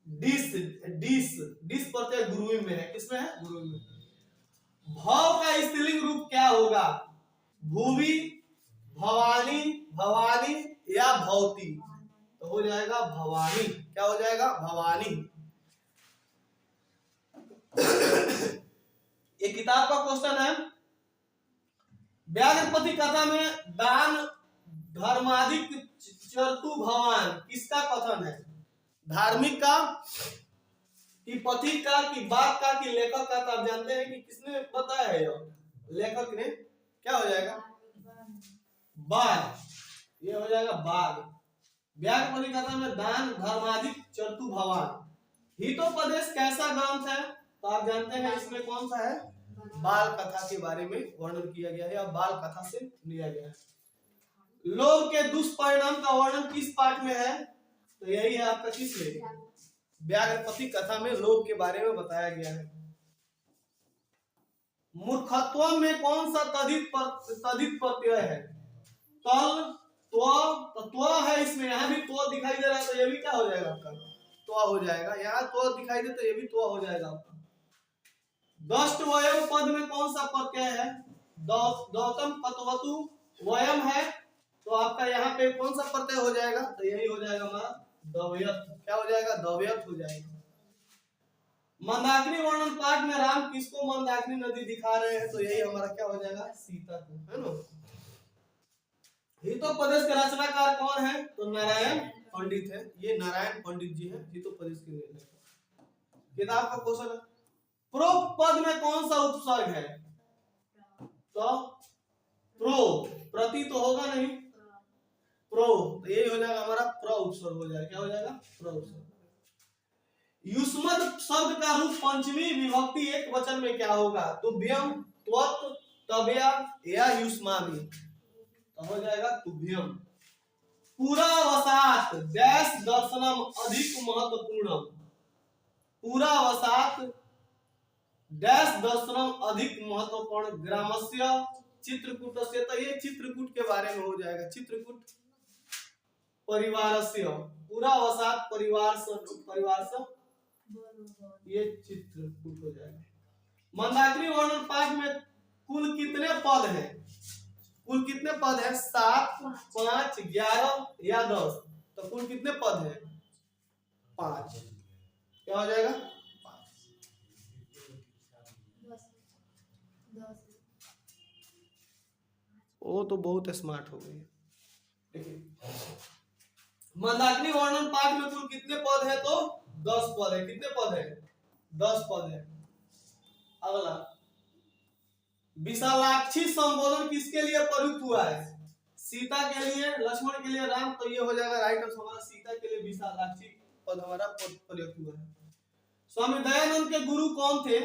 डिस, डिस, डिस प्रत्यय गुरुवी में है। किसमें है? गुरुवी में। भव का स्त्रीलिंग रूप क्या होगा? भूवि, भवानी, भवानी या भवती, तो हो जाएगा भवानी। क्या हो जाएगा? भवानी। ये किताब का क्वेश्चन है। व्याघ्रपति कथा में दान धर्माधिक चरतु भवान किसका कथन है? धार्मिक का कि पथिक का कि बाघ का कि लेखक का? तो आप जानते हैं कि किसने बताया है? लेखक ने। क्या हो जाएगा? बाघ, ये हो जाएगा बाघ। व्याघ्रपति कथा में दान धर्माधिक चरतु भवान। हितोपदेश कैसा ग्रंथ है? तो आप जानते हैं इसमें कौन सा है? बाल कथा के बारे में वर्णन किया गया है, या बाल कथा से लिया गया है। लोभ के दुष्परिणाम का वर्णन किस पाठ में है? तो यही है आपका किसमें? व्याघ्रपति कथा में लोभ के बारे में बताया गया है। मूर्खत्व में कौन सा तदित प्रत्यय है? तल, त्व है इसमें, यहाँ भी त्व दिखाई दे रहा है, तो ये भी क्या हो जाएगा आपका? त्व हो जाएगा। यहाँ त्व दिखाई दे तो ये भी त्व हो जाएगा आपका। दष्ट वयम पद में कौन सा प्रत्यय है? दौतम, कतवतु, वयम है, तो आपका यहाँ पे कौन सा प्रत्यय हो जाएगा? तो यही हो जाएगा हमारा दव्यत। क्या हो जाएगा? दव्यत हो जाएगा। मंदाकिनी वर्णन पाठ में राम किसको मंदाकिनी नदी दिखा रहे हैं? तो यही हमारा क्या हो जाएगा? सीता को, है ना। हितोपदेश के रचनाकार कौन है? तो नारायण पंडित है। ये नारायण पंडित जी हैं हितोपदेश के लेखक। किताब का क्वेश्चन है। प्रो पद में कौन सा उपसर्ग है? तो प्रो, प्रति तो होगा नहीं, प्रो, तो यही हो जाएगा हमारा प्र उपसर्ग हो जाएगा। क्या हो जाएगा? प्र उपसर्ग। युष्मद शब्द का रूप पंचमी विभक्ति एक वचन में क्या होगा? तुभ्यम, त्वत्, तबया या युष्मामि, तो हो जाएगा तुभ्यम। पूरा वसात डैश दर्शनम अधिक महत्वपूर्णम, पूरा वसात डैश दर्शनम अधिक महत्वपूर्ण, ग्रामस्य चित्रकूटस्य, तो ये चित्रकूट के बारे में हो जाएगा। चित्रकूट परिवारस्य, पूरा वसात परिवार से ये चित्रकूट हो जाएगा। मंदाकिनी वर्णन पाठ में कुल कितने पद हैं? कुल कितने पद है? 7, 5, 11 या 10, तो कुल कितने पद है? 5। क्या हो जाएगा? 5। वो तो बहुत स्मार्ट हो गई। देखिए मंदाकिनी वर्णन पाठ में कुल कितने पद है? तो 10 पद है। कितने पद है? 10 पद है। अगला, विशालाक्षी संबोधन किसके लिए प्रयुक्त हुआ है? सीता के लिए, लक्ष्मण के लिए, राम, तो ये हो जाएगा राइट आंसर हमारा। सीता के लिए विशालाक्षी पद हमारा प्रयुक्त हुआ है। स्वामी दयानंद के गुरु कौन थे?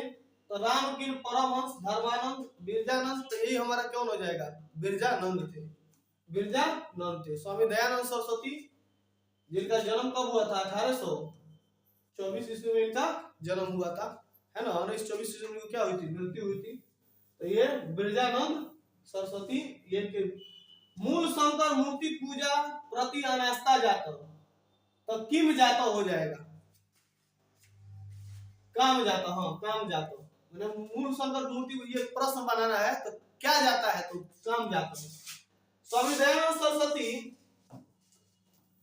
तो रामकृष्ण परमहंस, धर्मानंद, बिरजानंद, तो यही हमारा कौन हो जाएगा? बिरजानंद थे। बिरजानंद थे। स्वामी दयानंद सरस्वती जिनका जन्म कब हुआ था? 1824 ईस्वी में इनका जन्म हुआ था, है ना। 1924 ईस्वी में क्या हुई थी? मृत्यु हुई थी। तो ये बिरजानंद सरस्वती, ये के मूल शंकर मूर्ति पूजा प्रति अनास्था जाता, तो किम जाता हो जाएगा? काम जाता, हाँ काम जाता। मतलब मूल शंकर मूर्ति को ये प्रश्न बनाना है तो क्या जाता है? तो काम जाता है। स्वामी दयानंद सरस्वती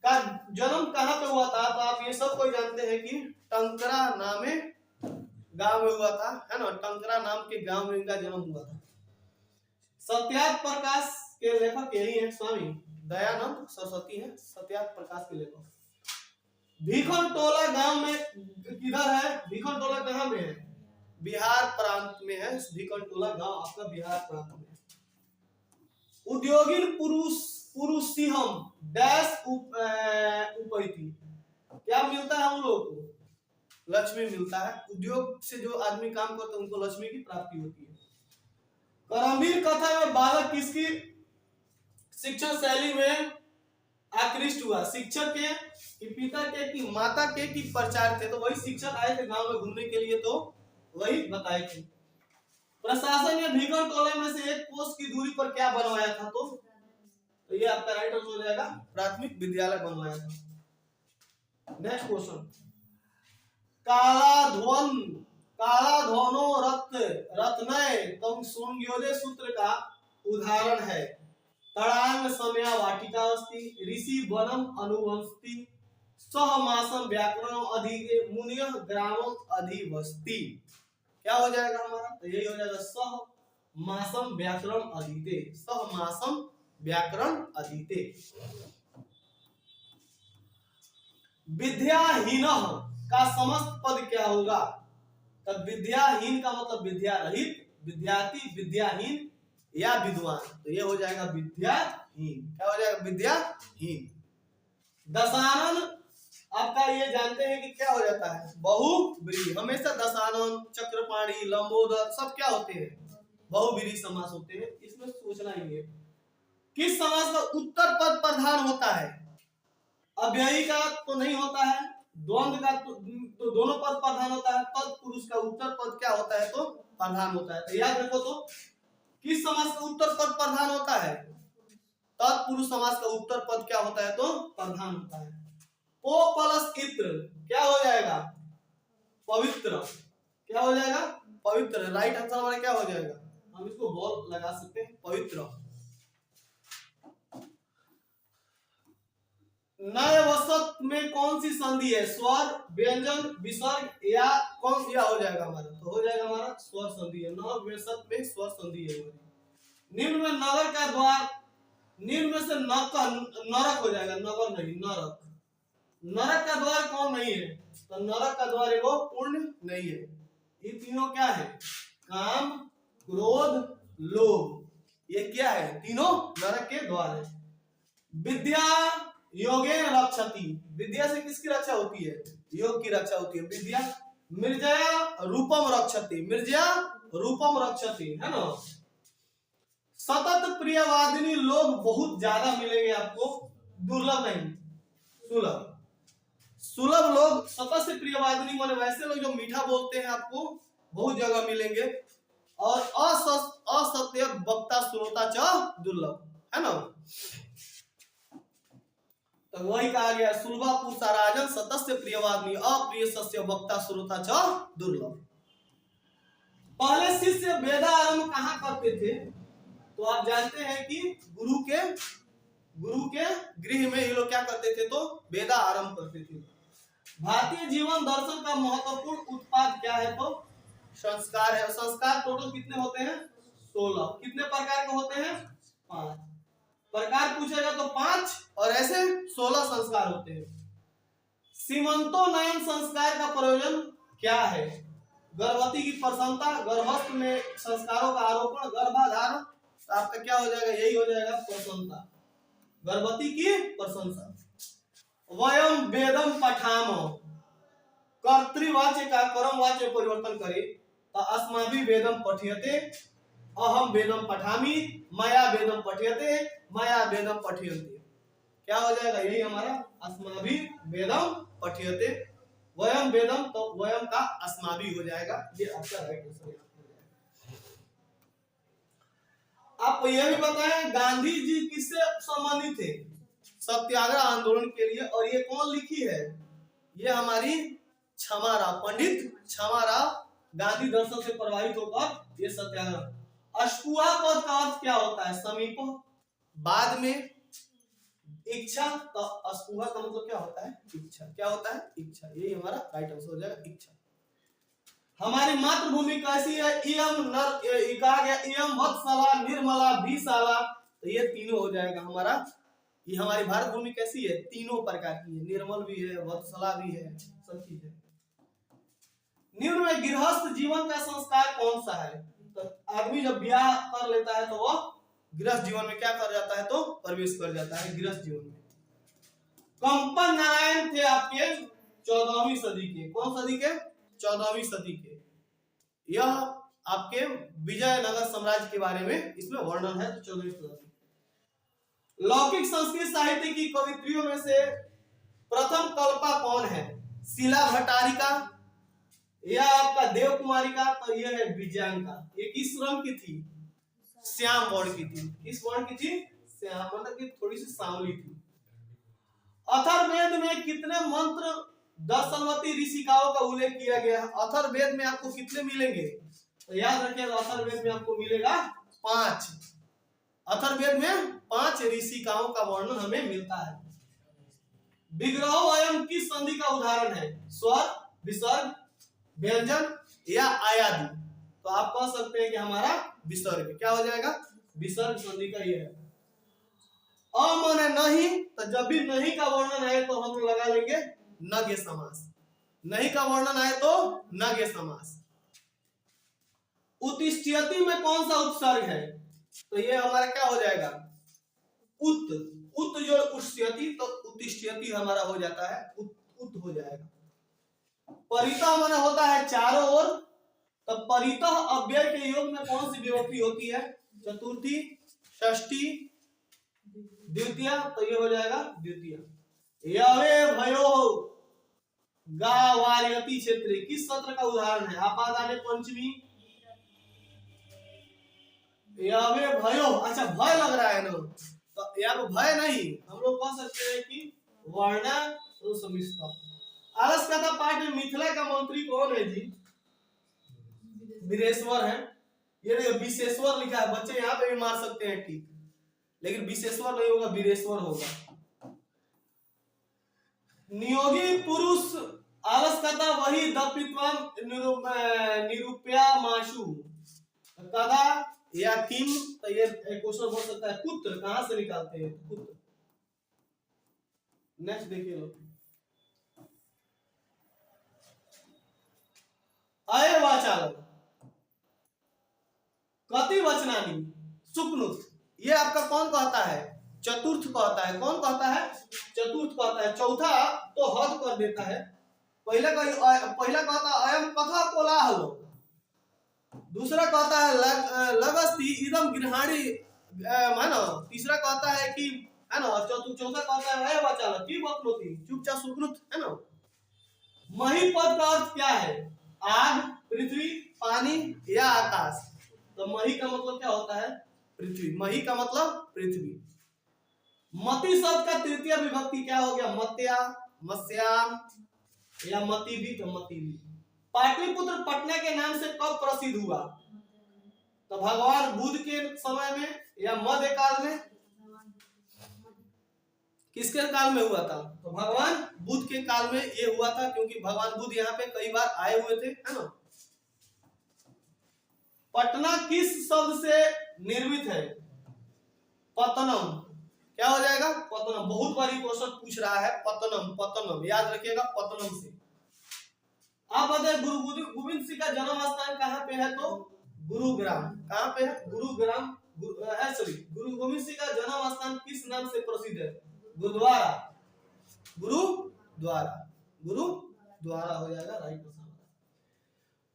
का जन्म कहाँ पे हुआ था? तो आप ये सब कोई जानते हैं कि टंकरा नामे गांव में हुआ था, है ना। टंकरा नाम के गांव में इनका जन्म हुआ था। सत्याग्रह प्रकाश के लेखक यही है, स्वामी दयानंद सरस्वती है सत्याग्रह प्रकाश के लेखक। भीखन टोला गांव में किधर है? भीखन टोला कहाँ में है? बिहार प्रांत में है। भीखन टोला गांव आपका बिहार प्रांत में है। उद्योगिन पुरुषिहम डैश उपैति, क्या मिलता है हम लोग को? लक्ष्मी मिलता है। उद्योग से जो आदमी काम करते हैं उनको लक्ष्मी की प्राप्ति होती है। करमवीर कथा में बालक किसकी शिक्षण शैली में आकृष्ट हुआ? शिक्षक के कि पिता के कि माता के कि प्रचार थे? तो वही शिक्षक आए थे गांव में घूमने के लिए, तो वही बताए थे। प्रशासन ने भीखन टोला में से एक कोस की दूरी पर क्या बनवाया था? तो ये आपका राइट आंसर हो जाएगा प्राथमिक विद्यालय बनवाया था। नेक्स्ट क्वेश्चन, काला ध्वनो रत्नय तम संयोजय सूत्र का उदाहरण है। तड़ांग समया वाटिका अस्ति, ऋषि वनम अनुवंस्ति, सह मासम व्याकरण अधिके, मुनियः ग्रामम अधिवस्ति। क्या हो जाएगा हमारा? तो यही हो जाएगा सह मासम व्याकरण अधीते। सह मासम व्याकरण अधीते। विद्याहीन का समस्त पद क्या होगा? तब विद्याहीन का मतलब विद्या रहित, विद्यार्थी, विद्याहीन या विद्वान, तो ये हो जाएगा विद्याहीन। क्या हो जाएगा? विद्याहीन। दशानन आपका ये जानते हैं कि क्या हो जाता है? बहुव्रीहि। हमेशा दशानन, चक्रपाणी, लंबोदर सब क्या होते हैं? बहुव्रीहि समास होते हैं। इसमें सोचना ही है। किस समास का उत्तर पद प्रधान होता है? अव्ययी का तो नहीं होता है, द्वंद्व का तो दोनों पद प्रधान होता है। तत्पुरुष का उत्तर पद क्या होता है? तो प्रधान होता है। तो याद रखो, तो किस समास का उत्तर पद प्रधान होता है? तत्पुरुष समास का उत्तर पद क्या होता है? तो प्रधान होता है। ओ प्लस इत्र क्या हो जाएगा? पवित्र। क्या हो जाएगा? पवित्र। राइट आंसर हमारा क्या हो जाएगा? हम इसको बॉल लगा सकते हैं, पवित्र। नए वसत में कौन सी संधि है? स्वर, व्यंजन, विसर्ग या कौन सा हो जाएगा हमारा? तो हो जाएगा हमारा स्वर संधि है। नव वसत में स्वर संधि है हमारी। निम्न में नगर का द्वार, निम्न में से नरक हो जाएगा, नगर नहीं, नरक। नरक का द्वार कौन नहीं है? तो नरक का द्वार एगो पूर्ण नहीं है। ये तीनों क्या है? काम, क्रोध, लोभ। ये क्या है? तीनों नरक के द्वार है। विद्या योगेन रक्षति, विद्या से किसकी रक्षा होती है? योग की रक्षा होती है। विद्या मिर्जया रूपम रक्षति, मिर्जया रूपम रक्षति, है ना। सतत प्रियवादिनी लोग बहुत ज्यादा मिलेंगे आपको, दुर्लभ नहीं, सुलभ। सुलभ लोग, सतत से प्रियवादिनी माने वैसे लोग जो मीठा बोलते हैं, आपको बहुत जगह मिलेंगे। और असत्य वक्ता श्रोता च दुर्लभ, है ना। तो वही कहा गया, सुलभा पुरुषा राजन सतस्य प्रियवादिनी अप्रिय सस्य वक्ता श्रोता च दुर्लभ। पहले शिष्य वेदारंभ कहाँ करते थे? तो आप जानते हैं कि गुरु के गृह में ये लोग क्या करते थे? तो वेदा आरंभ करते थे। भारतीय जीवन दर्शन का महत्वपूर्ण उत्पाद क्या है? तो संस्कार है। संस्कार टोटल कितने होते हैं? 16। कितने प्रकार के होते हैं? 5 प्रकार पूछेगा तो 5, और ऐसे 16 संस्कार होते हैं। सीमंतोन्नयन संस्कार का प्रयोजन क्या है? गर्भवती की प्रसन्नता, गर्भस्थ में संस्कारों का आरोपण, गर्भाधारण। तो आपका क्या हो जाएगा? यही हो जाएगा प्रसन्नता, गर्भवती की प्रशंसा। वयम वेदम पठामो, कर्तृवाच्य का कर्मवाच्य में परिवर्तन करे तो अस्माभि वेदम पठ्यते, अहम वेदम पठामि, मया वेदम पठ्यते, मया वेदम पठ्यन्ते। क्या हो जाएगा? यही हमारा अस्माभि वेदम पठ्यते, वयम वेदम, तो वयम का अस्माभि हो जाएगा। ये आपका राइट आंसर हो जाएगा। आप यह भी बताएं गांधी जी किससे संबंधित थे? सत्याग्रह आंदोलन के लिए। और ये कौन लिखी है? ये हमारी क्षमाराव, पंडित क्षमाराव गांधी दर्शन से प्रभावित होकर ये सत्याग्रह। अष्पुआ पद का अर्थ क्या होता है? समीप, बाद में, इच्छा। तो अष्पुआ का मतलब क्या होता है? इच्छा। क्या होता है? इच्छा। यही हमारा राइट आंसर हो जाएगा, इच्छा। हमारी मातृभूमि कैसी है? इयम नर, कहा गया इयम वत्सला निर्मला विशाला। तो ये तीनों हो जाएगा हमारा। ये हमारी भारत भूमि कैसी है? तीनों प्रकार की है, निर्मल भी है, वत्सला भी है, सब चीज है। निम्न में गृहस्थ जीवन का संस्कार कौन सा है? तो आदमी जब ब्याह कर लेता है तो वो गृहस्थ जीवन में क्या कर जाता है? तो प्रवेश कर जाता है गृहस्थ जीवन में। कंपन नारायण थे आपके 14वीं सदी के। कौन सदी के? 14वीं सदी के। यह आपके विजयनगर साम्राज्य के बारे में इसमें वर्णन है। तो 14वीं सदी। लौकिक संस्कृत साहित्य की कवित्रियों में से प्रथम कल्पा कौन है? शिला भट्टारिका या आपका देव कुमारी का? तो यह है विजयांका। ये किस रंग की थी? श्याम वर्ण की थी। किस वर्ण की थी? श्याम, मतलब कि थोड़ी सी सांवली थी। अथर्ववेद में कितने मंत्र दर्शनवती ऋषिकाओं का उल्लेख किया गया है? अथर्ववेद में आपको कितने मिलेंगे? तो याद रखिएगा, अथर्ववेद में आपको मिलेगा 5। अथर्ववेद में 5 ऋषिकाओं का वर्णन हमें मिलता है। विग्रह एवं किस संधि का उदाहरण है? स्वर, विसर्ग, व्यंजन या आयादि? तो आप कह सकते हैं कि हमारा विसर्ग। क्या हो जाएगा? विसर्ग संधि का ये है। अ माने नहीं, तो जब भी नहीं का वर्णन आए तो हम लगा लेंगे नगे समास। नहीं का वर्णन आए तो नगे समास। उत्तिष्ठति में कौन सा उपसर्ग है? तो ये हमारा क्या हो जाएगा? उत। उत जो उत्तिष्ठति, तो उत्तिष्ठति हमारा हो जाता है उत हो जाएगा। परितः माने होता है चारों ओर। तो परितः अव्यय के योग में कौन सी विभक्ति होती है? चतुर्थी, षष्ठी, द्वितीय। तो ये हो जाएगा द्वितीय। यवे भयो गावार्यति क्षेत्र किस सत्र का उदाहरण है? आपादाने पंचमी। यवे भयो, अच्छा भय लग रहा है ना, तो यहाँ पे भय नहीं, हम लोग कह सकते हैं कि वर्णा समिष्टा। आलस कथा पाठ में मिथिला का मंत्री कौन है जी? वीरेश्वर है। ये देखो विशेश्वर लिखा है, बच्चे यहाँ पे भी मार सकते हैं ठीक, लेकिन विशेश्वर नहीं होगा, वीरेश्वर होगा। नियोगी पुरुष आलस कथा वही दपित्वम निरूपया माशु कदा या किम। तो ये क्वेश्चन हो सकता है पुत्र कहां से निकालते हैं? पुत्र। नेक्स्ट देखिए लोग, अयवाची वाचालम, कति वचनानि सुक्नुत, ये आपका कौन कहता है? चतुर्थ कहता है। कौन कहता है? चतुर्थ कहता है। चौथा तो हद कर देता है। पहला कहता है अयम कथा कोलाहलो, दूसरा कहता है लगस्ति इदम गृहाणी मानो, तीसरा कहता है कि है ना, चौथा कहता है अय वाचाल की वक्नोति, चुपचाप सुकृत, है ना। मही पद का अर्थ क्या है? आग, पृथ्वी, पानी या आकाश। तो मही का मतलब क्या होता है? पृथ्वी। मही का मतलब पृथ्वी। मति शब्द का तृतीय विभक्ति क्या हो गया? मत्या, मत्स्याम या मति भी, तो मति भी। पाटलिपुत्र पटना के नाम से कब प्रसिद्ध हुआ? तो भगवान बुद्ध के समय में या मध्य काल में? किसके काल में हुआ था? तो भगवान बुद्ध के काल में ये हुआ था, क्योंकि भगवान बुद्ध यहाँ पे कई बार आए हुए थे, है ना। पटना किस शब्द से निर्मित है? पतनम। क्या हो जाएगा? पतनम। बहुत बारी क्वेश्चन पूछ रहा है पतनम, पतनम याद रखिएगा, पतनम से। आप बताए गुरु गोविंद सिंह का जन्म स्थान कहाँ पे है? तो गुरुग्राम। कहाँ पे है? गुरुग्राम। गुरु गोविंद सिंह का जन्म स्थान किस नाम से प्रसिद्ध है? गुरुद्वारा। गुरुद्वारा, गुरुद्वारा हो जाएगा राइट आंसर।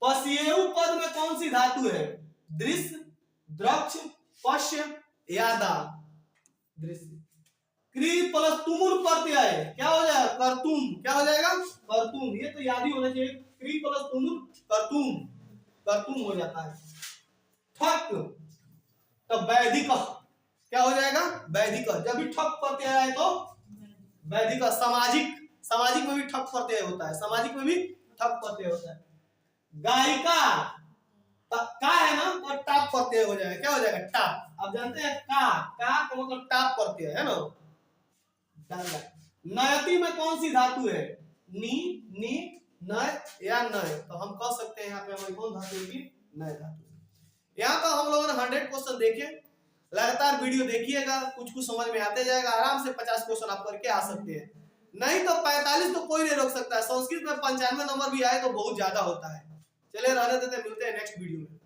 पश्येयु पद में कौन सी धातु है? दृश्य, द्रक्ष, पश्य या दा? दृश्य। क्री प्लस तुमुल प्रत्यय क्या हो जाएगा? कर्तुम। क्या हो जाएगा? कर्तुम। ये तो याद ही होना चाहिए। क्री प्लस तुमुल कर्तुम, कर्तुम हो जाता है। ठक तो वैदिक, क्या हो जाएगा? वैदिक। जब भी ठक प्रत्यय आए तो वैदिक। सामाजिक, सामाजिक में भी ठक प्रत्यय होता है, सामाजिक में भी ठक प्रत्यय होता है। गायिका का है ना, और टाप प्रत्यय हो जाएगा। क्या हो जाएगा? टाप। आप जानते हैं का मतलब टाप प्रत्यय है ना। नयति में कौन सी धातु है? नी, नी, नय या नय? तो हम कह सकते हैं यहाँ पे हमारी कौन धातु होगी? नय धातु। यहाँ पर हम लोगों ने 100 क्वेश्चन देखे। लगातार वीडियो देखिएगा, कुछ कुछ समझ में आते जाएगा। आराम से 50 क्वेश्चन आप करके आ सकते हैं, नहीं तो 45 तो कोई नहीं रोक सकता है। संस्कृत में 95 नंबर भी आए तो बहुत ज्यादा होता है। चलिए रहने देते, मिलते हैं नेक्स्ट वीडियो में।